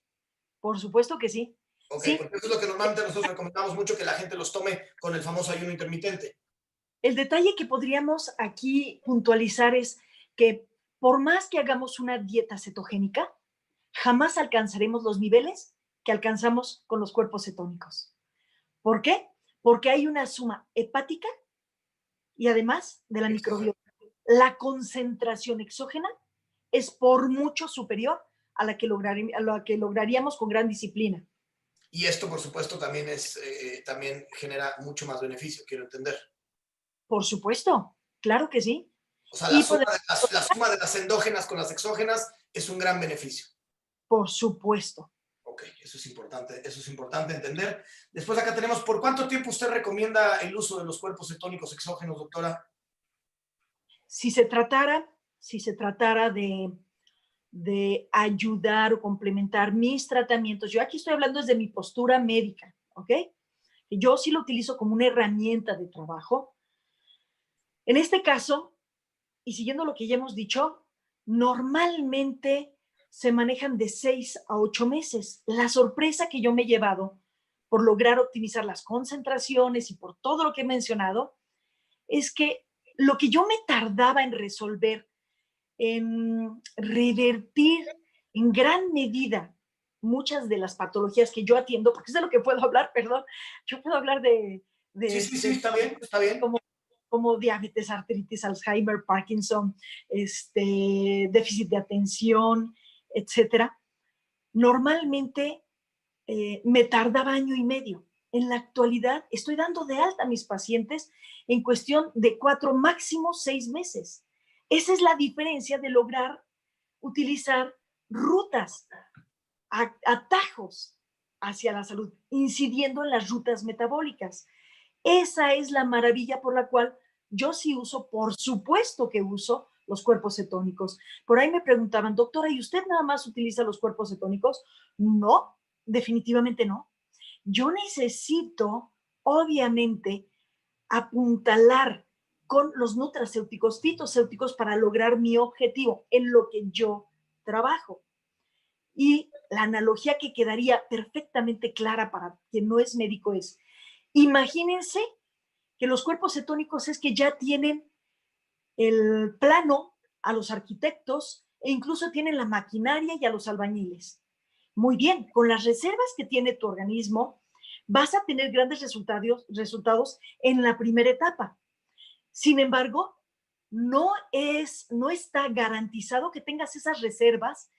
por supuesto que sí. Ok, Sí, porque eso es lo que normalmente nosotros recomendamos mucho, que la gente los tome con el famoso ayuno intermitente. el detalle que podríamos aquí puntualizar es que por más que hagamos una dieta cetogénica, jamás alcanzaremos los niveles que alcanzamos con los cuerpos cetónicos. ¿Por qué? Porque hay una suma hepática y además de la microbiota. La concentración exógena es por mucho superior a la que lograríamos con gran disciplina. Y esto, por supuesto, también, también genera mucho más beneficio, quiero entender. Por supuesto, claro que sí. O sea, Y podemos, la suma de las endógenas con las exógenas es un gran beneficio. por supuesto. Ok, eso es importante entender. Después acá tenemos, ¿por cuánto tiempo usted recomienda el uso de los cuerpos cetónicos exógenos, doctora? Si se tratara de ayudar o complementar mis tratamientos, yo aquí estoy hablando desde mi postura médica, ¿ok? Yo sí lo utilizo como una herramienta de trabajo. En este caso, y siguiendo lo que ya hemos dicho, normalmente se manejan de 6 a 8 meses. La sorpresa que yo me he llevado por lograr optimizar las concentraciones y por todo lo que he mencionado es que lo que yo me tardaba en resolver, en revertir en gran medida muchas de las patologías que yo atiendo, porque es de lo que puedo hablar, perdón, yo puedo hablar Sí, sí, sí, está bien, está bien. como diabetes, artritis, Alzheimer, Parkinson, déficit de atención, etcétera. Normalmente me tardaba 1 año y medio. En la actualidad estoy dando de alta a mis pacientes en cuestión de 4, máximo 6 meses. Esa es la diferencia de lograr utilizar rutas, atajos hacia la salud, incidiendo en las rutas metabólicas. Esa es la maravilla por la cual yo sí uso, por supuesto que uso los cuerpos cetónicos. Por ahí me preguntaban, doctora, ¿y usted nada más utiliza los cuerpos cetónicos? No, definitivamente no. Yo necesito, obviamente, apuntalar con los nutracéuticos, fitocéuticos para lograr mi objetivo en lo que yo trabajo. Y la analogía que quedaría perfectamente clara para quien no es médico es, imagínense que los cuerpos cetónicos es que ya tienen el plano a los arquitectos e incluso tienen la maquinaria y a los albañiles. Muy bien, con las reservas que tiene tu organismo, vas a tener grandes resultados en la primera etapa. Sin embargo, no está garantizado que tengas esas reservas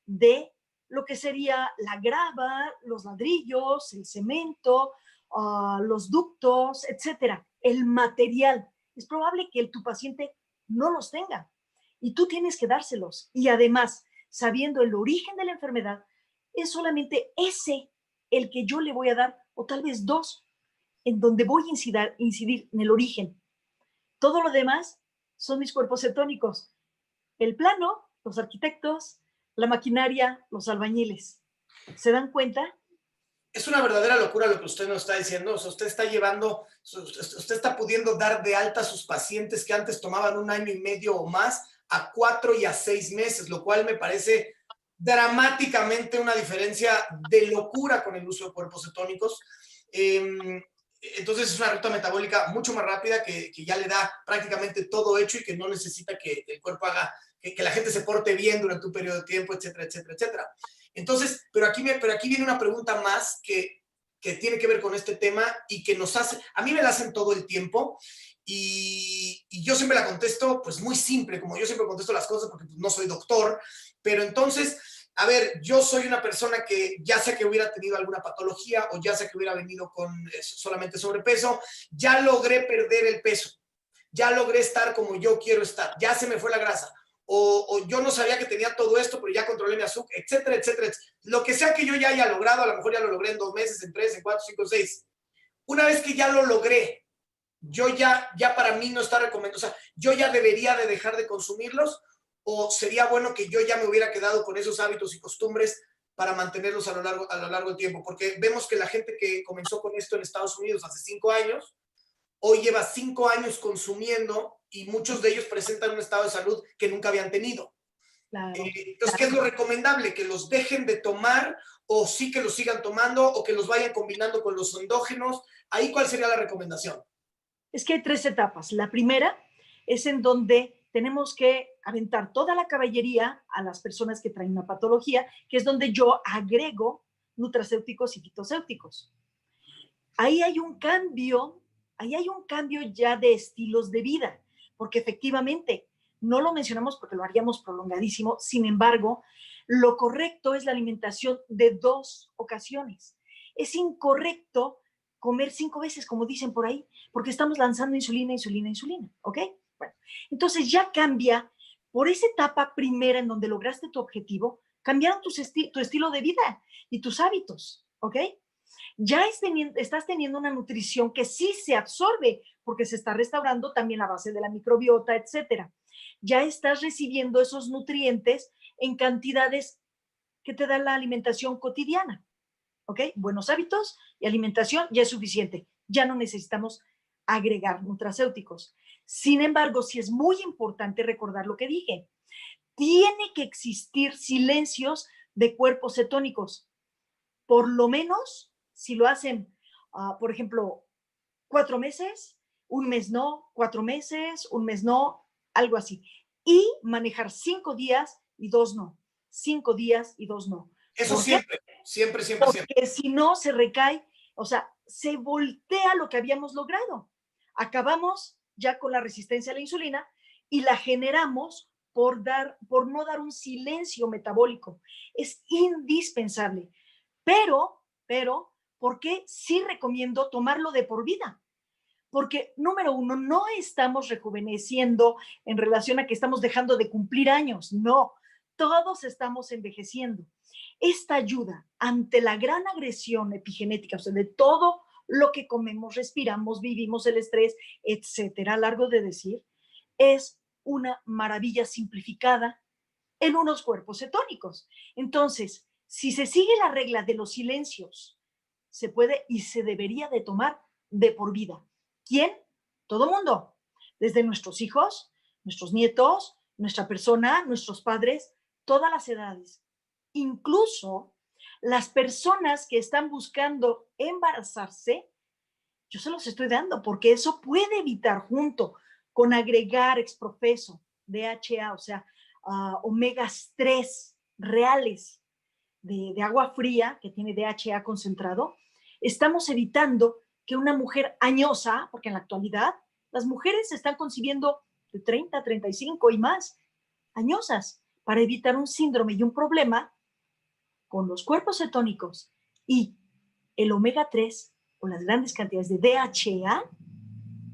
de lo que sería la grava, los ladrillos, el cemento, los ductos, etcétera. El material. Es probable que tu paciente no los tenga y tú tienes que dárselos. Y además, sabiendo el origen de la enfermedad, es solamente ese el que yo le voy a dar, o tal vez dos, en donde voy a incidir en el origen. Todo lo demás son mis cuerpos cetónicos. El plano, los arquitectos, la maquinaria, los albañiles. ¿Se dan cuenta? Es una verdadera locura lo que usted nos está diciendo. O sea, usted está usted está pudiendo dar de alta a sus pacientes que antes tomaban 1 año y medio o más a 4 y a 6 meses, lo cual me parece dramáticamente una diferencia de locura con el uso de cuerpos cetónicos. Entonces es una ruta metabólica mucho más rápida que ya le da prácticamente todo hecho y que no necesita que el cuerpo haga, que la gente se porte bien durante un periodo de tiempo, etcétera, etcétera, etcétera. Entonces, pero aquí viene una pregunta más que tiene que ver con este tema y que nos hace, a mí me la hacen todo el tiempo y yo siempre la contesto pues muy simple, como yo siempre contesto las cosas porque pues, no soy doctor, pero entonces, a ver, yo soy una persona que ya sea que hubiera tenido alguna patología o ya sea que hubiera venido con solamente sobrepeso, ya logré perder el peso, ya logré estar como yo quiero estar, ya se me fue la grasa. o yo no sabía que tenía todo esto, pero ya controlé mi azúcar, etcétera, etcétera, etcétera. Lo que sea que yo ya haya logrado, a lo mejor ya lo logré en 2 meses, en 3, en 4, 5, 6. Una vez que ya lo logré, yo ya para mí no está recomendado, o sea, yo ya debería de dejar de consumirlos, o sería bueno que yo ya me hubiera quedado con esos hábitos y costumbres para mantenerlos a lo largo del tiempo, porque vemos que la gente que comenzó con esto en Estados Unidos hace 5 años, hoy lleva 5 años consumiendo y muchos de ellos presentan un estado de salud que nunca habían tenido. Claro, Entonces, ¿qué es lo recomendable? ¿Que los dejen de tomar o sí que los sigan tomando o que los vayan combinando con los endógenos? Ahí, ¿cuál sería la recomendación? es que hay 3 etapas. La primera es en donde tenemos que aventar toda la caballería a las personas que traen una patología, que es donde yo agrego nutracéuticos y fitocéuticos. Ahí hay un cambio, ahí hay un cambio ya de estilos de vida, porque efectivamente no lo mencionamos porque lo haríamos prolongadísimo. Sin embargo, lo correcto es la alimentación de 2 ocasiones. Es incorrecto comer 5 veces, como dicen por ahí, porque estamos lanzando insulina, insulina, insulina, ¿ok? Bueno, entonces ya cambia, por esa etapa primera en donde lograste tu objetivo, cambiaron tu estilo de vida y tus hábitos, ¿ok? Ya estás teniendo una nutrición que sí se absorbe porque se está restaurando también la base de la microbiota, etcétera. Ya estás recibiendo esos nutrientes en cantidades que te da la alimentación cotidiana. ¿Ok? Buenos hábitos y alimentación ya es suficiente. Ya no necesitamos agregar nutracéuticos. Sin embargo, sí es muy importante recordar lo que dije. Tiene que existir silencios de cuerpos cetónicos. Por lo menos, si lo hacen, por ejemplo, 4 meses, un mes no, 4 meses, un mes no, algo así. Y manejar 5 días y 2 no. 5 días y 2 no. Eso ¿Por qué? siempre, siempre, siempre, siempre. Porque si no, se recae, o sea, se voltea lo que habíamos logrado. Acabamos ya con la resistencia a la insulina y la generamos por no dar un silencio metabólico. Es indispensable. Pero, ¿por qué sí recomiendo tomarlo de por vida? Porque, número uno, no estamos rejuveneciendo en relación a que estamos dejando de cumplir años, no, todos estamos envejeciendo. Esta ayuda ante la gran agresión epigenética, o sea, de todo lo que comemos, respiramos, vivimos el estrés, etcétera, largo de decir, es una maravilla simplificada en unos cuerpos cetónicos. Entonces, si se sigue la regla de los silencios, se puede y se debería de tomar de por vida. ¿Quién? Todo mundo. Desde nuestros hijos, nuestros nietos, nuestra persona, nuestros padres, todas las edades. Incluso las personas que están buscando embarazarse, yo se los estoy dando porque eso puede evitar junto con agregar exprofeso, DHA, o sea, omegas 3 reales de agua fría que tiene DHA concentrado, estamos evitando que una mujer añosa, porque en la actualidad las mujeres se están concibiendo de 30, 35 y más, añosas, para evitar un síndrome y un problema con los cuerpos cetónicos y el omega 3 o las grandes cantidades de DHA,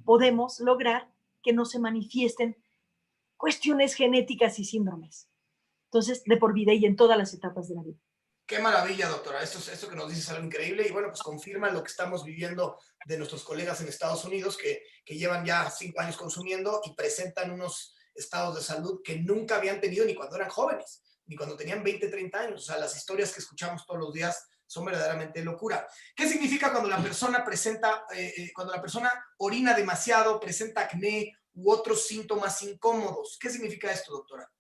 podemos lograr que no se manifiesten cuestiones genéticas y síndromes. Entonces, de por vida y en todas las etapas de la vida. Qué maravilla, doctora. Esto que nos dices es algo increíble y bueno, pues confirma lo que estamos viviendo de nuestros colegas en Estados Unidos que llevan ya 5 años consumiendo y presentan unos estados de salud que nunca habían tenido ni cuando eran jóvenes, ni cuando tenían 20, 30 años. O sea, las historias que escuchamos todos los días son verdaderamente locura. ¿Qué significa cuando la persona cuando la persona orina demasiado, presenta acné u otros síntomas incómodos? ¿Qué significa esto, doctora?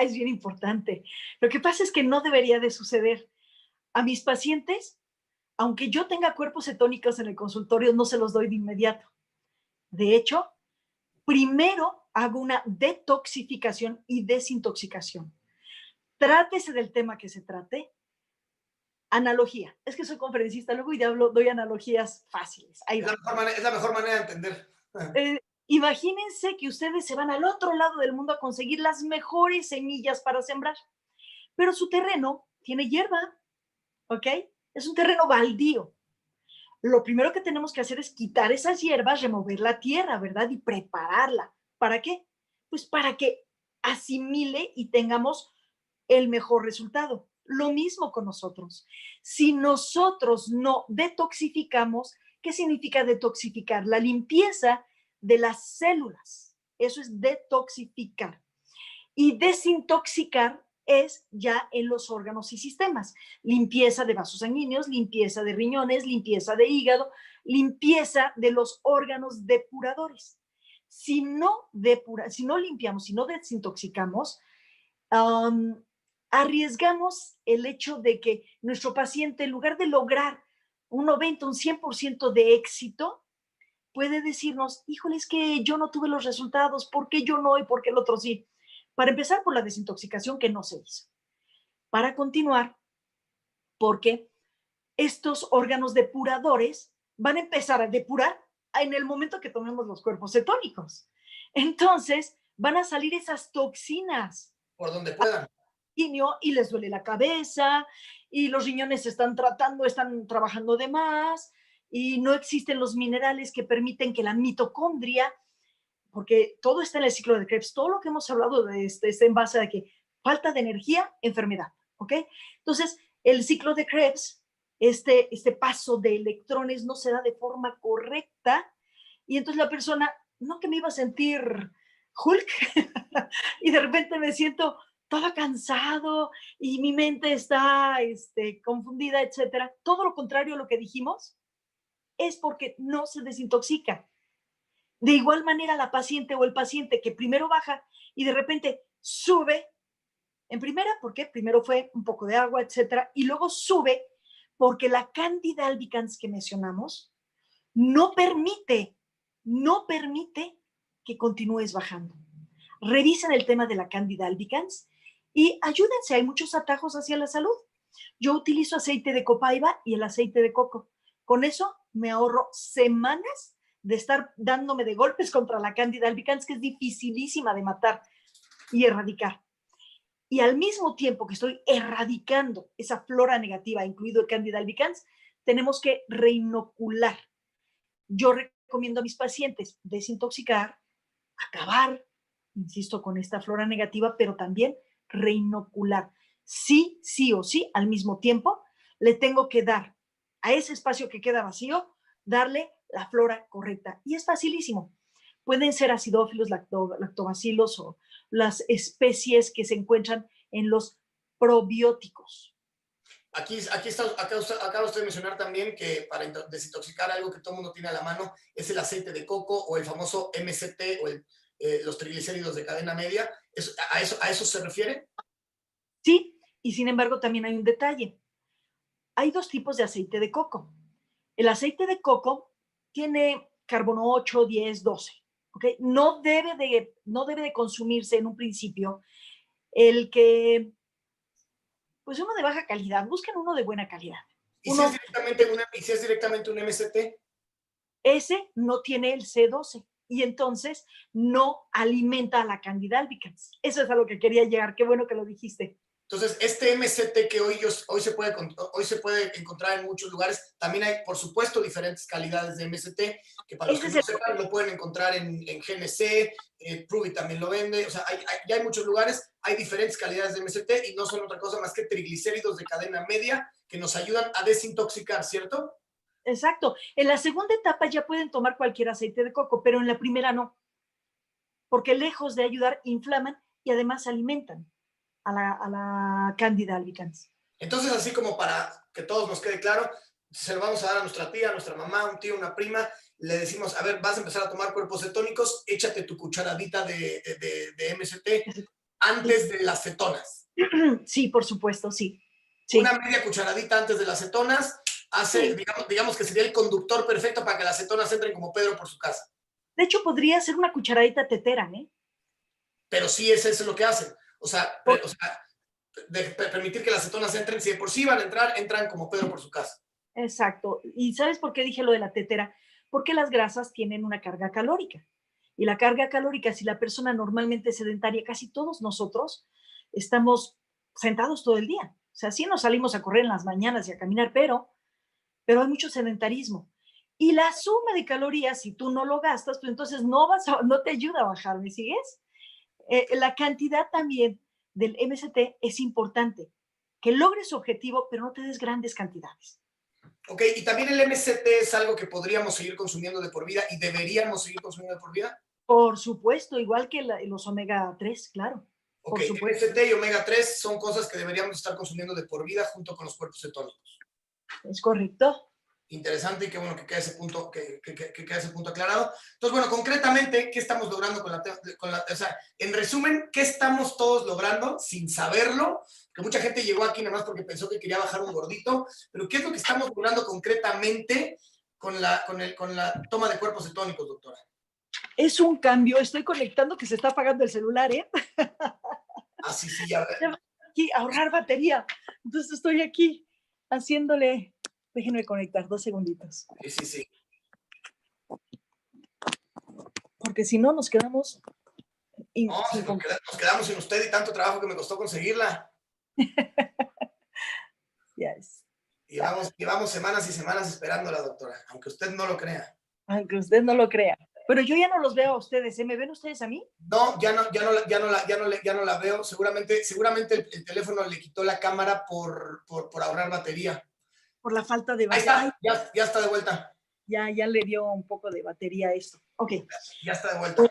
Es bien importante. Lo que pasa es que no debería de suceder. A mis pacientes, aunque yo tenga cuerpos cetónicos en el consultorio, no se los doy de inmediato. De hecho, primero hago una detoxificación y desintoxicación. Trátese del tema que se trate. Analogía. Es que soy conferencista, luego y doy analogías fáciles. Ahí va. Es la mejor manera de entender. Imagínense que ustedes se van al otro lado del mundo a conseguir las mejores semillas para sembrar, pero su terreno tiene hierba, ¿ok? Es un terreno baldío. Lo primero que tenemos que hacer es quitar esas hierbas, remover la tierra, ¿verdad? Y prepararla. ¿Para qué? Pues para que asimile y tengamos el mejor resultado. Lo mismo con nosotros. Si nosotros no detoxificamos, ¿qué significa detoxificar? La limpieza de las células. Eso es detoxificar. Y desintoxicar es ya en los órganos y sistemas. Limpieza de vasos sanguíneos, limpieza de riñones, limpieza de hígado, limpieza de los órganos depuradores. Si no limpiamos, si no desintoxicamos, arriesgamos el hecho de que nuestro paciente, en lugar de lograr un 90, un 100% de éxito, puede decirnos, híjole, es que yo no tuve los resultados, ¿por qué yo no y por qué el otro sí? Para empezar, por la desintoxicación que no se hizo. Para continuar, porque estos órganos depuradores van a empezar a depurar en el momento que tomemos los cuerpos cetónicos. Entonces, van a salir esas toxinas. Por donde puedan. Y les duele la cabeza, y los riñones están trabajando de más, y no existen los minerales que permiten que la mitocondria, porque todo está en el ciclo de Krebs, todo lo que hemos hablado de está en base a que falta de energía, enfermedad, ¿ok? Entonces, el ciclo de Krebs, este paso de electrones no se da de forma correcta, y entonces la persona, no que me iba a sentir Hulk, y de repente me siento todo cansado y mi mente está confundida, etcétera. Todo lo contrario a lo que dijimos es porque no se desintoxica. De igual manera, la paciente o el paciente que primero baja y de repente sube, en primera, porque primero fue un poco de agua, etcétera, y luego sube porque la Candida albicans que mencionamos no permite que continúes bajando. Revisen el tema de la Candida albicans y ayúdense, hay muchos atajos hacia la salud. Yo utilizo aceite de copaiba y el aceite de coco. Con eso me ahorro semanas de estar dándome de golpes contra la Candida albicans, que es dificilísima de matar y erradicar. Y al mismo tiempo que estoy erradicando esa flora negativa, incluido el Candida albicans, tenemos que reinocular. Yo recomiendo a mis pacientes desintoxicar, acabar, insisto, con esta flora negativa, pero también reinocular. Sí, sí o sí, al mismo tiempo, le tengo que dar a ese espacio que queda vacío, darle la flora correcta. Y es facilísimo. Pueden ser acidófilos, lactobacilos o las especies que se encuentran en los probióticos. Acaba usted de mencionar también que para desintoxicar algo que todo el mundo tiene a la mano es el aceite de coco o el famoso MCT o los triglicéridos de cadena media. ¿A eso se refiere? Sí, y sin embargo también hay un detalle. Hay dos tipos de aceite de coco. El aceite de coco tiene carbono 8, 10, 12. ¿Okay? No debe de consumirse en un principio el que, pues uno de baja calidad. Busquen uno de buena calidad. ¿Y si es directamente un MCT? Ese no tiene el C12 y entonces no alimenta a la Candida albicans. Eso es a lo que quería llegar. Qué bueno que lo dijiste. Entonces, este MCT que hoy se puede encontrar en muchos lugares, también hay, por supuesto, diferentes calidades de MCT, que para los que no sepan, lo pueden encontrar en GNC, Pruvi también lo vende, o sea, ya hay muchos lugares, hay diferentes calidades de MCT y no son otra cosa más que triglicéridos de cadena media que nos ayudan a desintoxicar, ¿cierto? Exacto. En la segunda etapa ya pueden tomar cualquier aceite de coco, pero en la primera no, porque lejos de ayudar, inflaman y además alimentan a la Candida albicans. Entonces, así como para que todos nos quede claro, se lo vamos a dar a nuestra tía, a nuestra mamá, un tío, una prima, le decimos, a ver, vas a empezar a tomar cuerpos cetónicos, échate tu cucharadita de MCT antes de las cetonas. Sí, por supuesto, sí. Una media cucharadita antes de las cetonas hace, digamos que sería el conductor perfecto para que las cetonas entren como Pedro por su casa. De hecho, podría ser una cucharadita tetera, ¿eh? Pero sí, eso es lo que hacen. O sea, permitir que las cetonas entren, si de por sí van a entrar, entran como Pedro por su casa. Exacto. ¿Y sabes por qué dije lo de la tetera? Porque las grasas tienen una carga calórica. Y la carga calórica, si la persona normalmente es sedentaria, casi todos nosotros estamos sentados todo el día. O sea, sí nos salimos a correr en las mañanas y a caminar, pero hay mucho sedentarismo. Y la suma de calorías, si tú no lo gastas, pues entonces no te ayuda a bajar, ¿me sigues? La cantidad también del MCT es importante, que logres su objetivo, pero no te des grandes cantidades. Ok, y también el MCT es algo que podríamos seguir consumiendo de por vida y deberíamos seguir consumiendo de por vida. Por supuesto, igual que los omega 3, claro. Ok, Por supuesto. MCT y omega 3 son cosas que deberíamos estar consumiendo de por vida junto con los cuerpos cetónicos. Es correcto. Interesante y qué bueno que quede ese punto, que quede ese punto aclarado. Entonces, bueno, concretamente, ¿qué estamos logrando o sea, en resumen, ¿qué estamos todos logrando sin saberlo? Que mucha gente llegó aquí nada más porque pensó que quería bajar un gordito, pero ¿qué es lo que estamos logrando concretamente con la toma de cuerpos cetónicos, doctora? Es un cambio, estoy conectando que se está apagando el celular, ¿eh? Ah, sí, sí, ya. Aquí, ahorrar batería. Entonces estoy aquí haciéndole, déjenme conectar 2 segunditos. Sí, sí, sí. Porque si no nos quedamos No, nos quedamos sin usted y tanto trabajo que me costó conseguirla. Yes. Llevamos semanas y semanas esperándola, doctora, aunque usted no lo crea. Aunque usted no lo crea. Pero yo ya no los veo a ustedes, ¿eh? ¿Me ven ustedes a mí? No, ya no la veo. Seguramente el teléfono le quitó la cámara por ahorrar batería. Por la falta de batería. Ahí está, ya está de vuelta. Ya le dio un poco de batería a esto. Ok. Ya está de vuelta.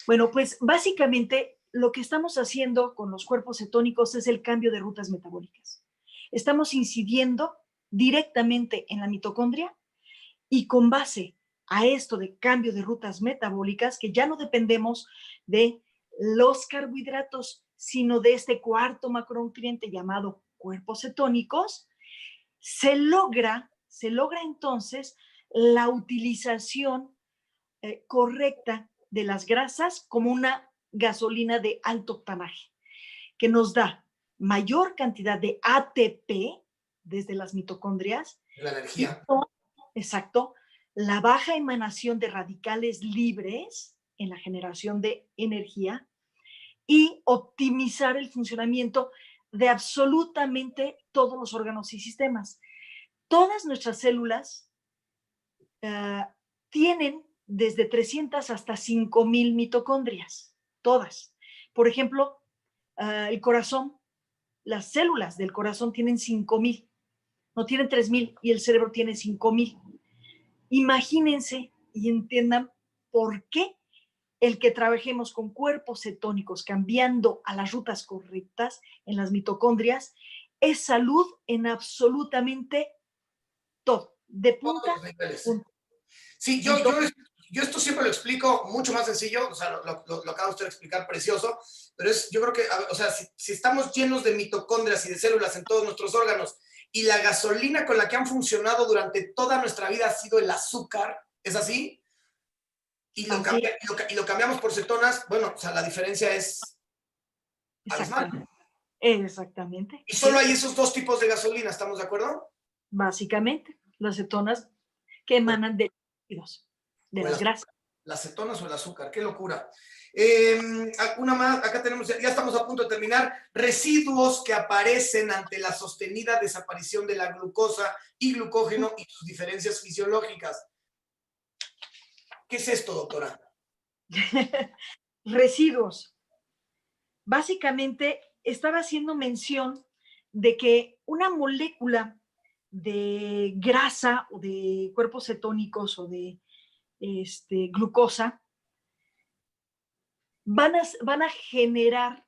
Bueno, pues básicamente lo que estamos haciendo con los cuerpos cetónicos es el cambio de rutas metabólicas. Estamos incidiendo directamente en la mitocondria y con base a esto de cambio de rutas metabólicas, que ya no dependemos de los carbohidratos, sino de este cuarto macronutriente llamado cuerpos cetónicos, se logra entonces la utilización correcta de las grasas como una gasolina de alto octanaje, que nos da mayor cantidad de ATP desde las mitocondrias. La energía. Exacto. La baja emanación de radicales libres en la generación de energía y optimizar el funcionamiento de absolutamente todos los órganos y sistemas. Todas nuestras células tienen desde 300 hasta 5,000 mitocondrias, todas. Por ejemplo, el corazón, las células del corazón tienen 5,000, no tienen 3,000 y el cerebro tiene 5,000. Imagínense y entiendan por qué el que trabajemos con cuerpos cetónicos cambiando a las rutas correctas en las mitocondrias es salud en absolutamente todo, de punta a punta. Sí, yo esto siempre lo explico mucho más sencillo, o sea, lo acaba usted de explicar precioso, pero yo creo que, o sea, si estamos llenos de mitocondrias y de células en todos nuestros órganos y la gasolina con la que han funcionado durante toda nuestra vida ha sido el azúcar, ¿es así? Y lo cambiamos por cetonas, bueno, o sea, la diferencia es abismal. Exactamente. Y solo hay esos dos tipos de gasolina, ¿estamos de acuerdo? Básicamente, las cetonas que emanan de las grasas. Las cetonas o el azúcar, qué locura. Una más, acá tenemos, ya estamos a punto de terminar, residuos que aparecen ante la sostenida desaparición de la glucosa y glucógeno y sus diferencias fisiológicas. ¿Qué es esto, doctora? Residuos. Básicamente, estaba haciendo mención de que una molécula de grasa o de cuerpos cetónicos o de glucosa van a generar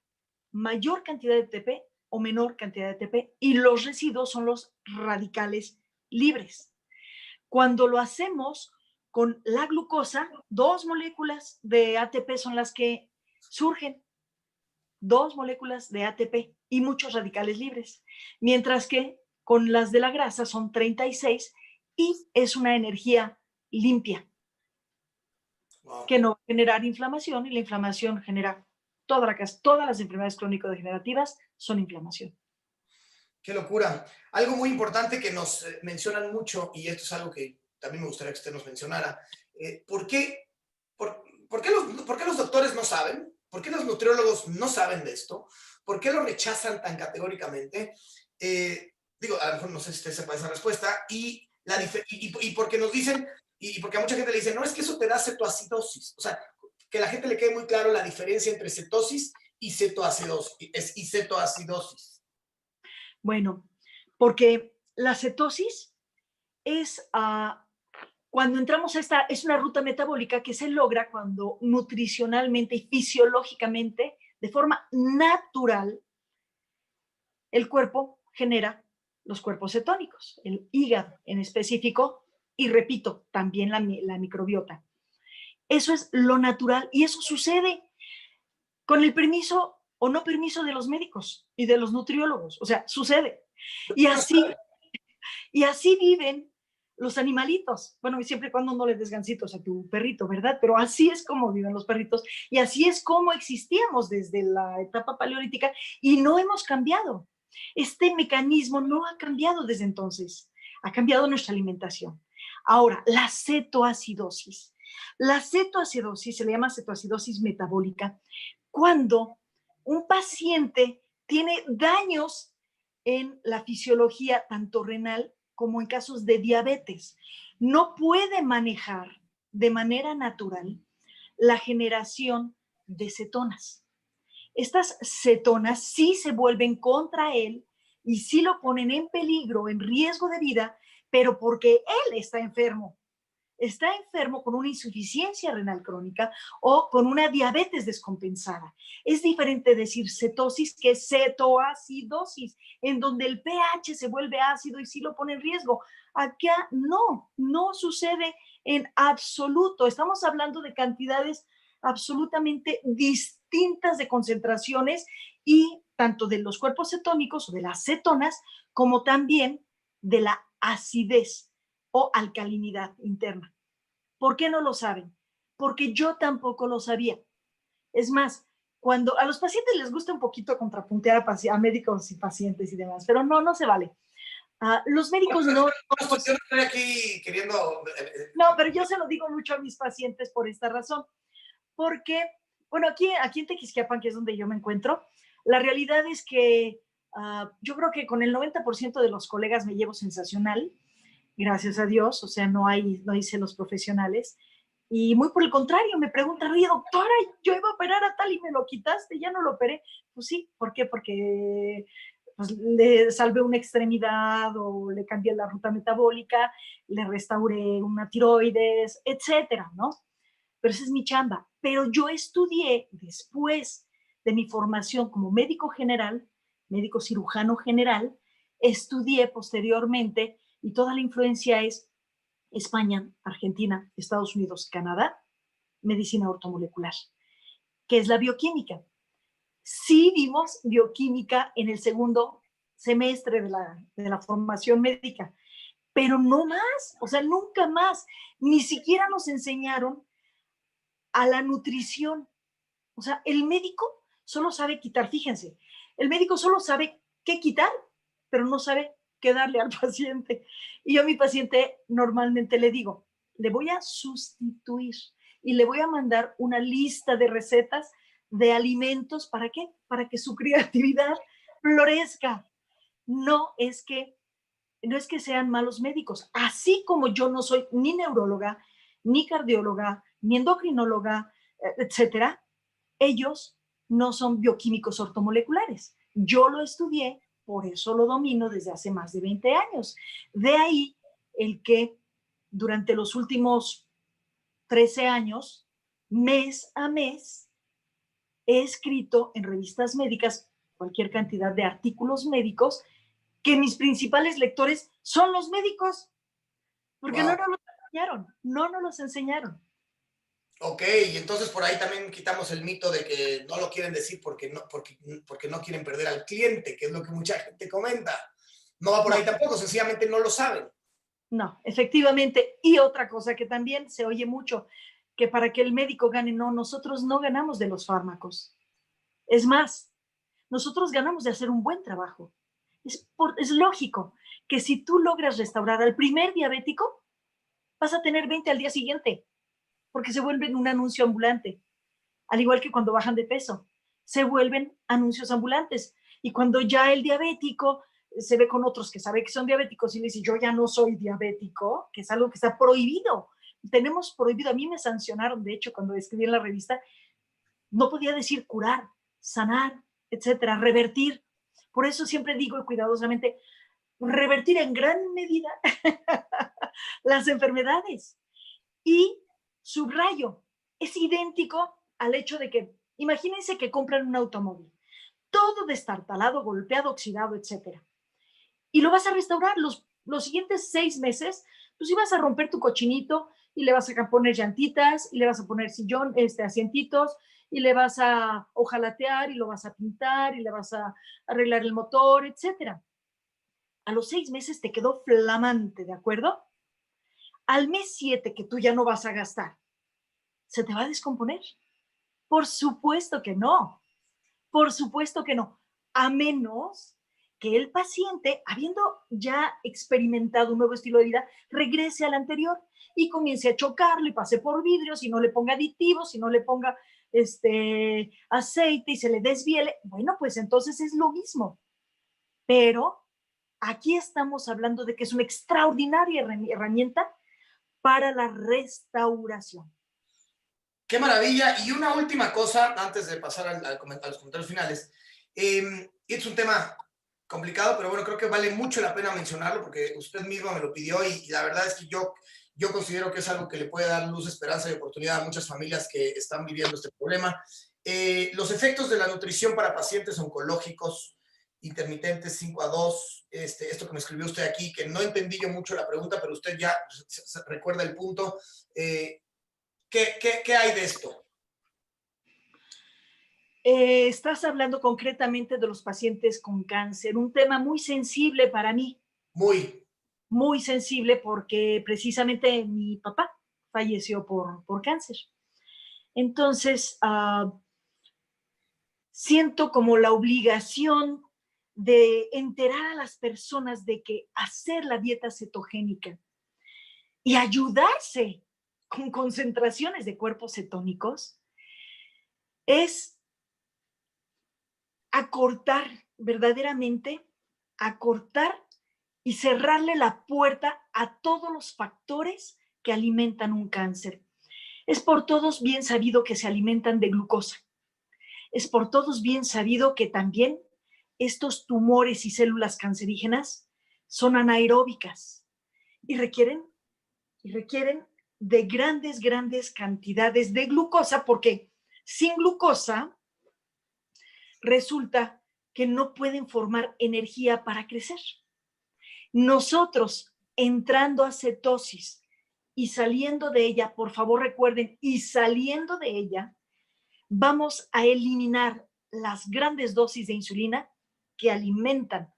mayor cantidad de ATP o menor cantidad de ATP y los residuos son los radicales libres. Cuando lo hacemos con la glucosa, 2 moléculas de ATP son las que surgen, 2 moléculas de ATP y muchos radicales libres, mientras que con las de la grasa son 36 y es una energía limpia que no va a generar inflamación y la inflamación genera todas las enfermedades crónico-degenerativas son inflamación. Qué locura. Algo muy importante que nos mencionan mucho, y esto es algo que también me gustaría que usted nos mencionara, ¿por qué los doctores no saben? ¿Por qué los nutriólogos no saben de esto? ¿Por qué lo rechazan tan categóricamente? Digo, a lo mejor no sé si usted sepa esa respuesta, y porque nos dicen, y porque a mucha gente le dice, no, es que eso te da cetoacidosis. O sea, que a la gente le quede muy claro la diferencia entre cetosis y cetoacidosis. Bueno, porque la cetosis es cuando entramos a esta, es una ruta metabólica que se logra cuando nutricionalmente y fisiológicamente, de forma natural, el cuerpo genera los cuerpos cetónicos, el hígado en específico, y repito, también la microbiota. Eso es lo natural y eso sucede con el permiso o no permiso de los médicos y de los nutriólogos. O sea, sucede. Y así viven los animalitos. Bueno, y siempre y cuando no le des gansitos a tu perrito, ¿verdad? Pero así es como viven los perritos y así es como existíamos desde la etapa paleolítica y no hemos cambiado. Este mecanismo no ha cambiado desde entonces. Ha cambiado nuestra alimentación. Ahora, la cetoacidosis. La cetoacidosis se le llama cetoacidosis metabólica cuando un paciente tiene daños en la fisiología tanto renal como en casos de diabetes. No puede manejar de manera natural la generación de cetonas. Estas cetonas sí se vuelven contra él y sí lo ponen en peligro, en riesgo de vida, pero porque él está enfermo con una insuficiencia renal crónica o con una diabetes descompensada. Es diferente decir cetosis que cetoacidosis, en donde el pH se vuelve ácido y sí lo pone en riesgo. Acá no sucede en absoluto. Estamos hablando de cantidades absolutamente distintas de concentraciones y tanto de los cuerpos cetónicos o de las cetonas como también de la acidez o alcalinidad interna. ¿Por qué no lo saben? Porque yo tampoco lo sabía. Es más, cuando a los pacientes les gusta un poquito contrapuntear a médicos y pacientes y demás, pero no se vale. Los médicos no... Yo no estoy aquí queriendo... No, pero yo se lo digo mucho a mis pacientes por esta razón. Porque, bueno, aquí en Tequisquiapan, que es donde yo me encuentro, la realidad es que yo creo que con el 90% de los colegas me llevo sensacional, gracias a Dios, o sea, no hay celos profesionales. Y muy por el contrario, me preguntan, oye, doctora, yo iba a operar a tal y me lo quitaste, ya no lo operé. Pues sí, ¿por qué? Porque pues, le salvé una extremidad o le cambié la ruta metabólica, le restauré una tiroides, etcétera, ¿no? Pero esa es mi chamba. Pero yo estudié después de mi formación como médico general, médico cirujano general, estudié posteriormente y toda la influencia es España, Argentina, Estados Unidos, Canadá, medicina ortomolecular, que es la bioquímica. Sí vimos bioquímica en el segundo semestre de la formación médica, pero no más, o sea, nunca más. Ni siquiera nos enseñaron a la nutrición. O sea, el médico solo sabe quitar, fíjense, el médico solo sabe qué quitar, pero no sabe qué darle al paciente. Y yo a mi paciente normalmente le digo, le voy a sustituir y le voy a mandar una lista de recetas de alimentos. ¿Para qué? Para que su creatividad florezca. No es que, no es que sean malos médicos. Así como yo no soy ni neuróloga, ni cardióloga, ni endocrinóloga, etcétera, ellos no son bioquímicos ortomoleculares. Yo lo estudié, por eso lo domino desde hace más de 20 años. De ahí el que durante los últimos 13 años, mes a mes, he escrito en revistas médicas cualquier cantidad de artículos médicos que mis principales lectores son los médicos, porque no nos los enseñaron, no nos los enseñaron. Ok, y entonces por ahí también quitamos el mito de que no lo quieren decir porque no quieren perder al cliente, que es lo que mucha gente comenta. No va por ahí tampoco, sencillamente no lo saben. No, efectivamente. Y otra cosa que también se oye mucho, que para que el médico gane, no, nosotros no ganamos de los fármacos. Es más, nosotros ganamos de hacer un buen trabajo. Es lógico que si tú logras restaurar al primer diabético, vas a tener 20 al día siguiente, porque se vuelven un anuncio ambulante. Al igual que cuando bajan de peso, se vuelven anuncios ambulantes. Y cuando ya el diabético se ve con otros que sabe que son diabéticos y le dice, yo ya no soy diabético, que es algo que está prohibido tenemos prohibido, a mí me sancionaron, de hecho, cuando escribí en la revista, no podía decir curar, sanar, etcétera, revertir. Por eso siempre digo cuidadosamente, revertir en gran medida las enfermedades. Y subrayo, es idéntico al hecho de que, imagínense que compran un automóvil, todo destartalado, golpeado, oxidado, etcétera. Y lo vas a restaurar los siguientes 6 meses, pues ibas a romper tu cochinito y le vas a poner llantitas y le vas a poner sillón, asientitos y le vas a ojalatear y lo vas a pintar y le vas a arreglar el motor, etcétera. A los 6 meses te quedó flamante, ¿de acuerdo? Al mes 7 que tú ya no vas a gastar, ¿se te va a descomponer? Por supuesto que no. Por supuesto que no. A menos que el paciente, habiendo ya experimentado un nuevo estilo de vida, regrese al anterior y comience a chocarlo y pase por vidrios y no le ponga aditivos, y no le ponga aceite y se le desviele. Bueno, pues entonces es lo mismo. Pero aquí estamos hablando de que es una extraordinaria herramienta para la restauración. Qué maravilla. Y una última cosa, antes de pasar a los comentarios finales. Es un tema complicado, pero bueno, creo que vale mucho la pena mencionarlo porque usted mismo me lo pidió y la verdad es que yo considero que es algo que le puede dar luz, esperanza y oportunidad a muchas familias que están viviendo este problema. Los efectos de la nutrición para pacientes oncológicos intermitentes 5-2, esto que me escribió usted aquí, que no entendí yo mucho la pregunta, pero usted ya se recuerda el punto. ¿Qué hay de esto? Estás hablando concretamente de los pacientes con cáncer, un tema muy sensible para mí. Muy sensible porque precisamente mi papá falleció por cáncer. Entonces, siento como la obligación de enterar a las personas de que hacer la dieta cetogénica y ayudarse con concentraciones de cuerpos cetónicos es acortar, verdaderamente acortar y cerrarle la puerta a todos los factores que alimentan un cáncer. Es por todos bien sabido que se alimentan de glucosa. Es por todos bien sabido que también estos tumores y células cancerígenas son anaeróbicas y requieren de grandes cantidades de glucosa, porque sin glucosa resulta que no pueden formar energía para crecer. Nosotros, entrando a cetosis y saliendo de ella, por favor recuerden, y saliendo de ella, vamos a eliminar las grandes dosis de insulina que alimentan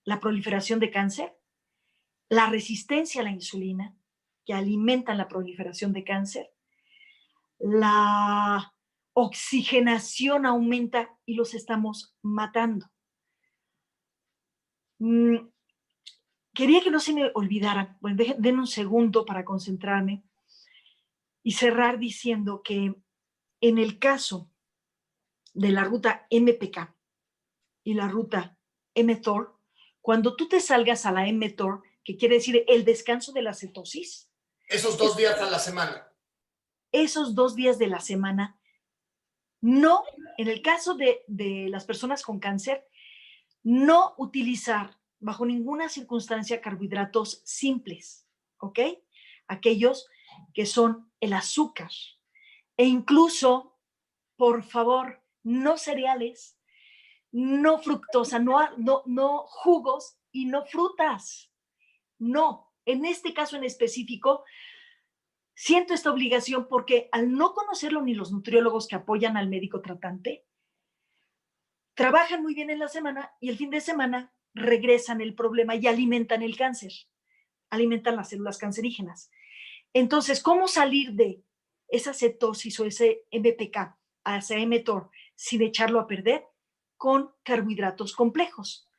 la proliferación de cáncer, la resistencia a la insulina, que alimentan la proliferación de cáncer, la oxigenación aumenta y los estamos matando. Quería que no se me olvidara, bueno, den un segundo para concentrarme y cerrar diciendo que en el caso de la ruta MPK y la ruta mTOR, cuando tú te salgas a la mTOR, que quiere decir el descanso de la cetosis. Esos 2 días a la semana. Esos 2 días de la semana, no, en el caso de las personas con cáncer, no utilizar bajo ninguna circunstancia carbohidratos simples, ¿ok? Aquellos que son el azúcar. E incluso, por favor, no cereales, no fructosa, no jugos y no frutas. No, en este caso en específico, siento esta obligación porque al no conocerlo ni los nutriólogos que apoyan al médico tratante, trabajan muy bien en la semana y el fin de semana regresan el problema y alimentan el cáncer, alimentan las células cancerígenas. Entonces, ¿cómo salir de esa cetosis o ese MPK hacia mTOR sin echarlo a perder? Con carbohidratos complejos,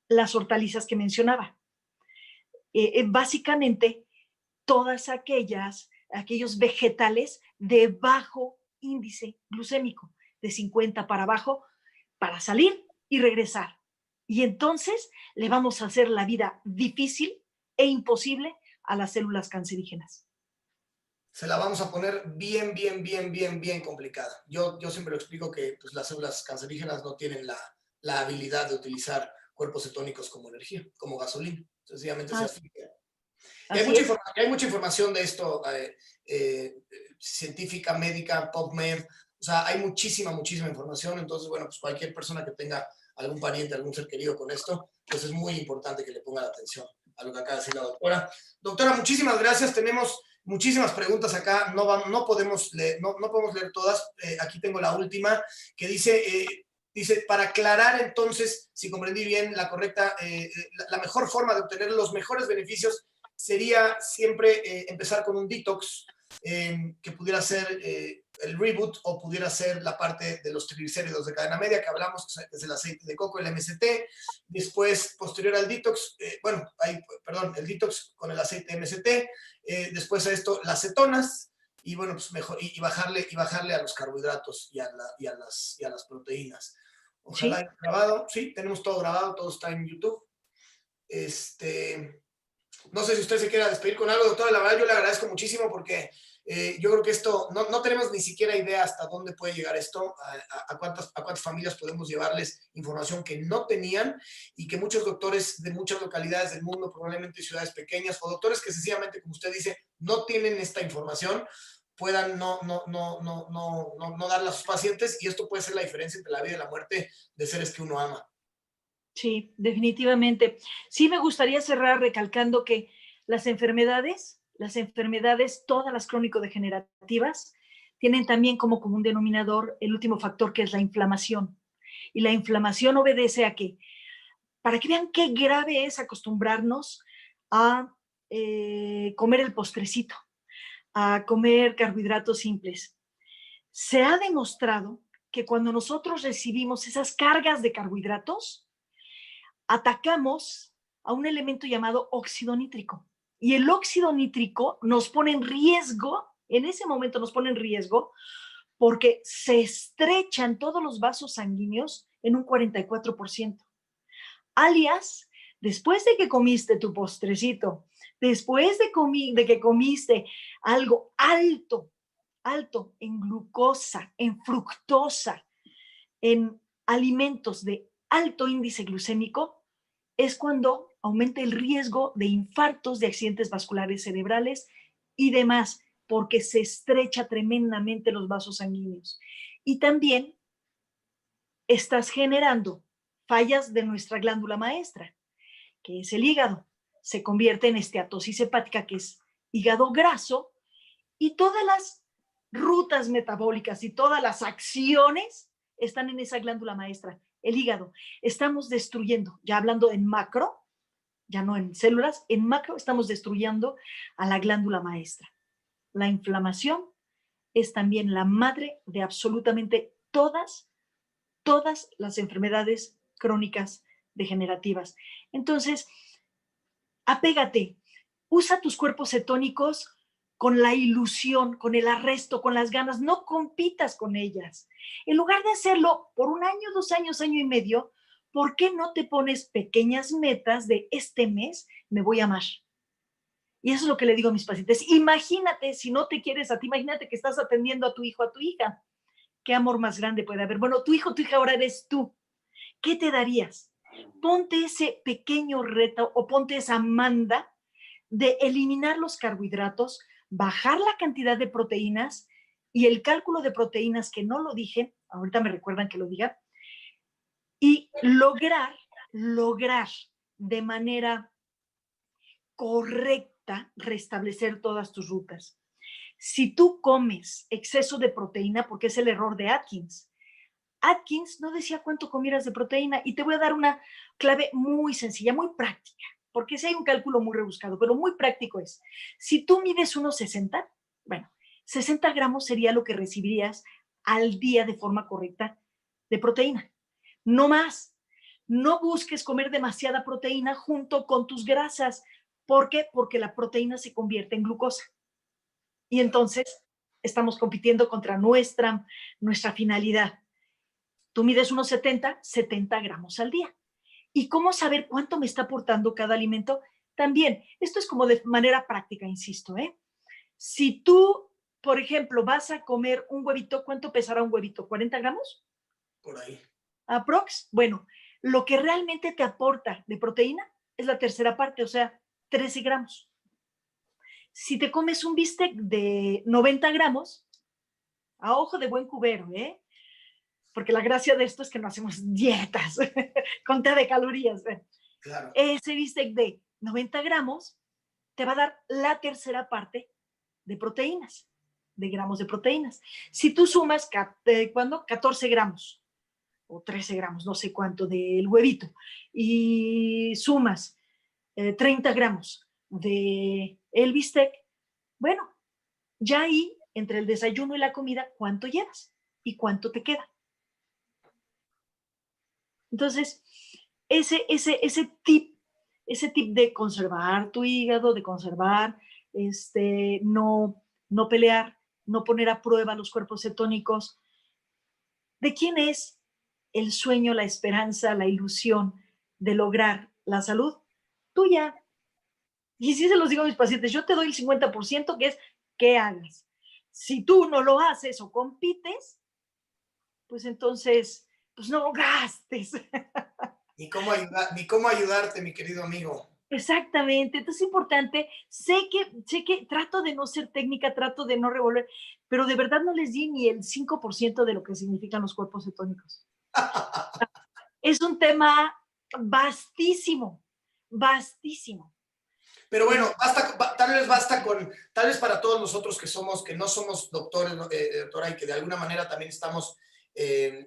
las hortalizas que mencionaba. Básicamente, todas aquellos vegetales de bajo índice glucémico, de 50 para abajo, para salir y regresar. Y entonces le vamos a hacer la vida difícil e imposible a las células cancerígenas. se la vamos a poner bien, bien, bien, bien, bien complicada. Yo siempre lo explico que pues, las células cancerígenas no tienen la habilidad de utilizar cuerpos cetónicos como energía, como gasolina. Sencillamente se Ah, asfixian. Y así es. hay mucha información de esto, científica, médica, PubMed, o sea, hay muchísima, muchísima información, entonces, bueno, pues cualquier persona que tenga algún pariente, algún ser querido con esto, pues es muy importante que le ponga la atención a lo que acaba de decir la doctora. Doctora, muchísimas gracias, tenemos muchísimas preguntas acá, no podemos leer todas, aquí tengo la última, que dice, para aclarar entonces, si comprendí bien la correcta, la mejor forma de obtener los mejores beneficios sería siempre empezar con un detox que pudiera ser el reboot o pudiera ser la parte de los triglicéridos de cadena media que hablamos, que es el aceite de coco, el MCT. Después, posterior al detox, el detox con el aceite MCT. Después a esto, las cetonas. Y bueno, pues mejor, y bajarle a los carbohidratos y a las proteínas. Ojalá Sí. haya grabado. Sí, tenemos todo grabado, todo está en YouTube. No sé si usted se quiera despedir con algo, doctora. La verdad, yo le agradezco muchísimo porque yo creo que esto, no tenemos ni siquiera idea hasta dónde puede llegar esto, a cuántas familias podemos llevarles información que no tenían y que muchos doctores de muchas localidades del mundo, probablemente ciudades pequeñas, o doctores que sencillamente, como usted dice, no tienen esta información, puedan no darla a sus pacientes, y esto puede ser la diferencia entre la vida y la muerte de seres que uno ama. Sí, definitivamente. Sí, me gustaría cerrar recalcando que las enfermedades, todas las crónico-degenerativas, tienen también como común denominador el último factor, que es la inflamación. Y la inflamación obedece a que, para que vean qué grave es acostumbrarnos a comer el postrecito, a comer carbohidratos simples. Se ha demostrado que cuando nosotros recibimos esas cargas de carbohidratos, atacamos a un elemento llamado óxido nítrico. Y el óxido nítrico nos pone en riesgo, en ese momento nos pone en riesgo, porque se estrechan todos los vasos sanguíneos en un 44%. Alias, después de que comiste tu postrecito, después de que comiste algo alto en glucosa, en fructosa, en alimentos de alto índice glucémico, es cuando aumenta el riesgo de infartos, de accidentes vasculares cerebrales y demás, porque se estrecha tremendamente los vasos sanguíneos. Y también estás generando fallas de nuestra glándula maestra, que es el hígado. Se convierte en esteatosis hepática, que es hígado graso, y todas las rutas metabólicas y todas las acciones están en esa glándula maestra, el hígado. Estamos destruyendo, ya hablando en macro, ya no en células, en macro estamos destruyendo a la glándula maestra. La inflamación es también la madre de absolutamente todas las enfermedades crónicas degenerativas. Entonces, apégate, usa tus cuerpos cetónicos con la ilusión, con el arresto, con las ganas, no compitas con ellas. En lugar de hacerlo por un año, 2 años, año y medio, ¿por qué no te pones pequeñas metas de este mes me voy a amar? Y eso es lo que le digo a mis pacientes. Imagínate, si no te quieres a ti, imagínate que estás atendiendo a tu hijo, a tu hija. ¿Qué amor más grande puede haber? Bueno, tu hijo, tu hija ahora eres tú. ¿Qué te darías? Ponte ese pequeño reto o ponte esa manda de eliminar los carbohidratos, bajar la cantidad de proteínas y el cálculo de proteínas, que no lo dije, ahorita me recuerdan que lo diga, y lograr de manera correcta restablecer todas tus rutas. Si tú comes exceso de proteína, porque es el error de Atkins, Atkins no decía cuánto comieras de proteína, y te voy a dar una clave muy sencilla, muy práctica, porque sí hay un cálculo muy rebuscado, pero muy práctico es, si tú mides unos 60, bueno, 60 gramos sería lo que recibirías al día de forma correcta de proteína, no más. No busques comer demasiada proteína junto con tus grasas. ¿Por qué? Porque la proteína se convierte en glucosa. Y entonces estamos compitiendo contra nuestra finalidad. Tú mides unos 70 gramos al día. ¿Y cómo saber cuánto me está aportando cada alimento? También, esto es como de manera práctica, insisto, Si tú, por ejemplo, vas a comer un huevito, ¿cuánto pesará un huevito? ¿40 gramos? Por ahí. Aprox. Bueno, lo que realmente te aporta de proteína es la tercera parte, o sea, 13 gramos. Si te comes un bistec de 90 gramos, a ojo de buen cubero, ¿eh? Porque la gracia de esto es que no hacemos dietas, conté de calorías. Claro. Ese bistec de 90 gramos te va a dar la tercera parte de proteínas, de gramos de proteínas. Si tú sumas, ¿cuándo? 14 gramos o 13 gramos, no sé cuánto, del huevito, y sumas 30 gramos de el bistec, bueno, ya ahí, entre el desayuno y la comida, ¿cuánto llevas? ¿Y cuánto te queda? Entonces, ese tip de conservar tu hígado, de conservar, no pelear, no poner a prueba los cuerpos cetónicos. ¿De quién es el sueño, la esperanza, la ilusión de lograr la salud? Tuya. Y si se los digo a mis pacientes, yo te doy el 50% que es que hagas. Si tú no lo haces o compites, pues entonces, pues no gastes. Ni cómo ayudarte, mi querido amigo. Exactamente, entonces es importante, sé que trato de no ser técnica, trato de no revolver, pero de verdad no les di ni el 5% de lo que significan los cuerpos cetónicos. Es un tema vastísimo, vastísimo. Pero bueno, tal vez para todos nosotros que no somos doctores, doctora, y que de alguna manera también estamos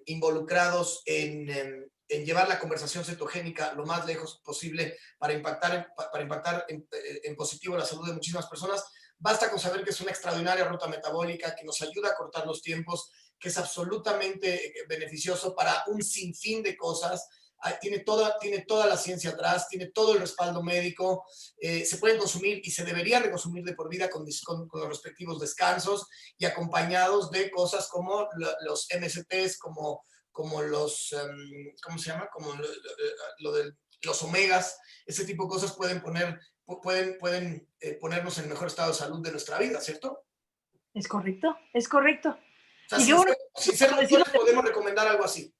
involucrados en llevar la conversación cetogénica lo más lejos posible para impactar en positivo la salud de muchísimas personas. Basta con saber que es una extraordinaria ruta metabólica que nos ayuda a cortar los tiempos, que es absolutamente beneficioso para un sinfín de cosas. Tiene toda la ciencia atrás, tiene todo el respaldo médico, se pueden consumir y se deberían de consumir de por vida con los respectivos descansos y acompañados de cosas como los MSTs, como los, ¿cómo se llama? Como lo de los omegas, ese tipo de cosas pueden ponernos en el mejor estado de salud de nuestra vida, ¿cierto? Es correcto, es correcto. O sea, Y qué bueno, sin ser doctores podemos recomendar algo así.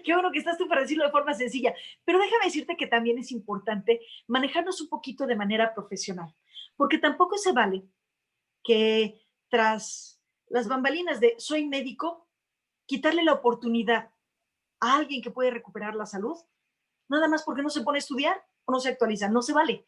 qué bueno que estás tú para decirlo de forma sencilla, pero déjame decirte que también es importante manejarnos un poquito de manera profesional, porque tampoco se vale que tras las bambalinas de soy médico, quitarle la oportunidad a alguien que puede recuperar la salud, nada más porque no se pone a estudiar o no se actualiza, no se vale.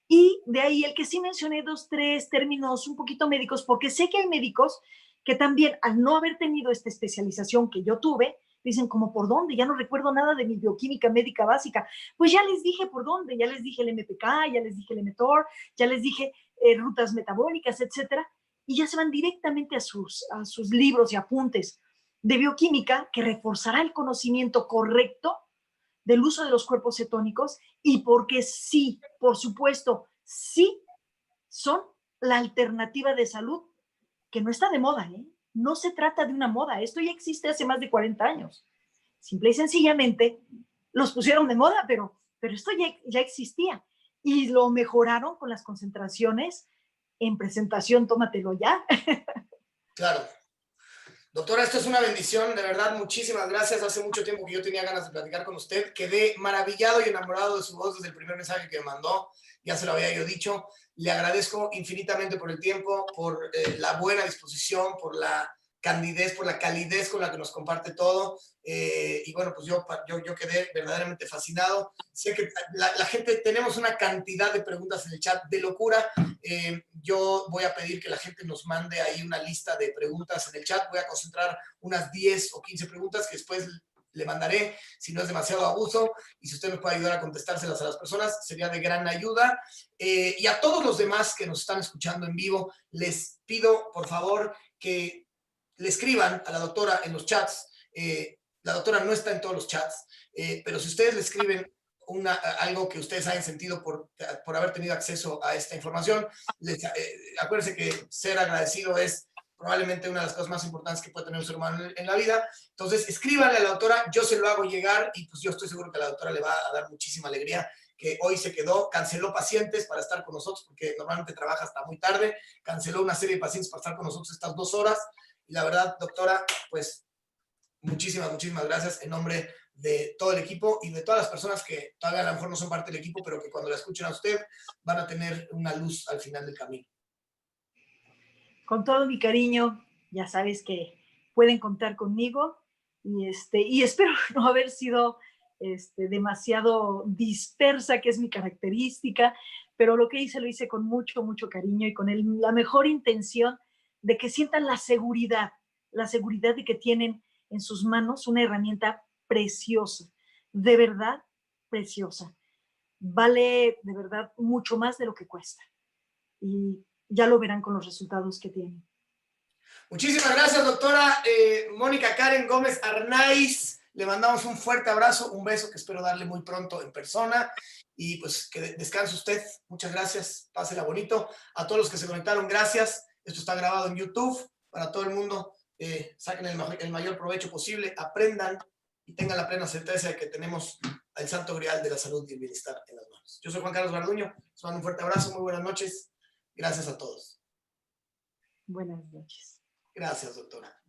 Y de ahí el que sí mencioné 2, 3 términos un poquito médicos, porque sé que hay médicos que también al no haber tenido esta especialización que yo tuve, dicen como por dónde, ya no recuerdo nada de mi bioquímica médica básica. Pues ya les dije por dónde, ya les dije el MPK, ya les dije el mTOR, ya les dije rutas metabólicas, etcétera, y ya se van directamente a sus libros y apuntes de bioquímica que reforzará el conocimiento correcto del uso de los cuerpos cetónicos y porque sí, por supuesto, sí son la alternativa de salud que no está de moda, ¿eh? No se trata de una moda, esto ya existe hace más de 40 años. Simple y sencillamente los pusieron de moda, pero esto ya existía y lo mejoraron con las concentraciones en presentación, tómatelo ya. Claro. Doctora, esto es una bendición, de verdad, muchísimas gracias. Hace mucho tiempo que yo tenía ganas de platicar con usted. Quedé maravillado y enamorado de su voz desde el primer mensaje que me mandó. Ya se lo había yo dicho. Le agradezco infinitamente por el tiempo, por la buena disposición, por la candidez, por la calidez con la que nos comparte todo. Y bueno, pues yo quedé verdaderamente fascinado. Sé que la gente, tenemos una cantidad de preguntas en el chat de locura. Yo voy a pedir que la gente nos mande ahí una lista de preguntas en el chat. Voy a concentrar unas 10 o 15 preguntas que después le mandaré, si no es demasiado abuso, y si usted nos puede ayudar a contestárselas a las personas, sería de gran ayuda. Y a todos los demás que nos están escuchando en vivo, les pido, por favor, que le escriban a la doctora en los chats. La doctora no está en todos los chats, pero si ustedes le escriben algo que ustedes hayan sentido por haber tenido acceso a esta información, acuérdense que ser agradecido es probablemente una de las cosas más importantes que puede tener un ser humano en la vida. Entonces, escríbanle a la doctora, yo se lo hago llegar y pues yo estoy seguro que a la doctora le va a dar muchísima alegría que hoy se quedó, canceló pacientes para estar con nosotros, porque normalmente trabaja hasta muy tarde, canceló una serie de pacientes para estar con nosotros estas 2 horas. Y la verdad, doctora, pues muchísimas gracias en nombre de todo el equipo y de todas las personas que todavía a lo mejor no son parte del equipo, pero que cuando la escuchen a usted van a tener una luz al final del camino. Con todo mi cariño, ya sabes que pueden contar conmigo y espero no haber sido demasiado dispersa, que es mi característica, pero lo que hice lo hice con mucho, mucho cariño y con la mejor intención de que sientan la seguridad de que tienen en sus manos una herramienta preciosa, de verdad preciosa. Vale de verdad mucho más de lo que cuesta. Y ya lo verán con los resultados que tienen. Muchísimas gracias, doctora Mónica Karen Gómez Arnaiz. Le mandamos un fuerte abrazo, un beso que espero darle muy pronto en persona. Y pues que descanse usted. Muchas gracias. Pásela bonito. A todos los que se conectaron, gracias. Esto está grabado en YouTube para todo el mundo. Saquen el mayor provecho posible, aprendan y tengan la plena certeza de que tenemos al santo grial de la salud y el bienestar en las manos. Yo soy Juan Carlos Garduño. Les mando un fuerte abrazo. Muy buenas noches. Gracias a todos. Buenas noches. Gracias, doctora.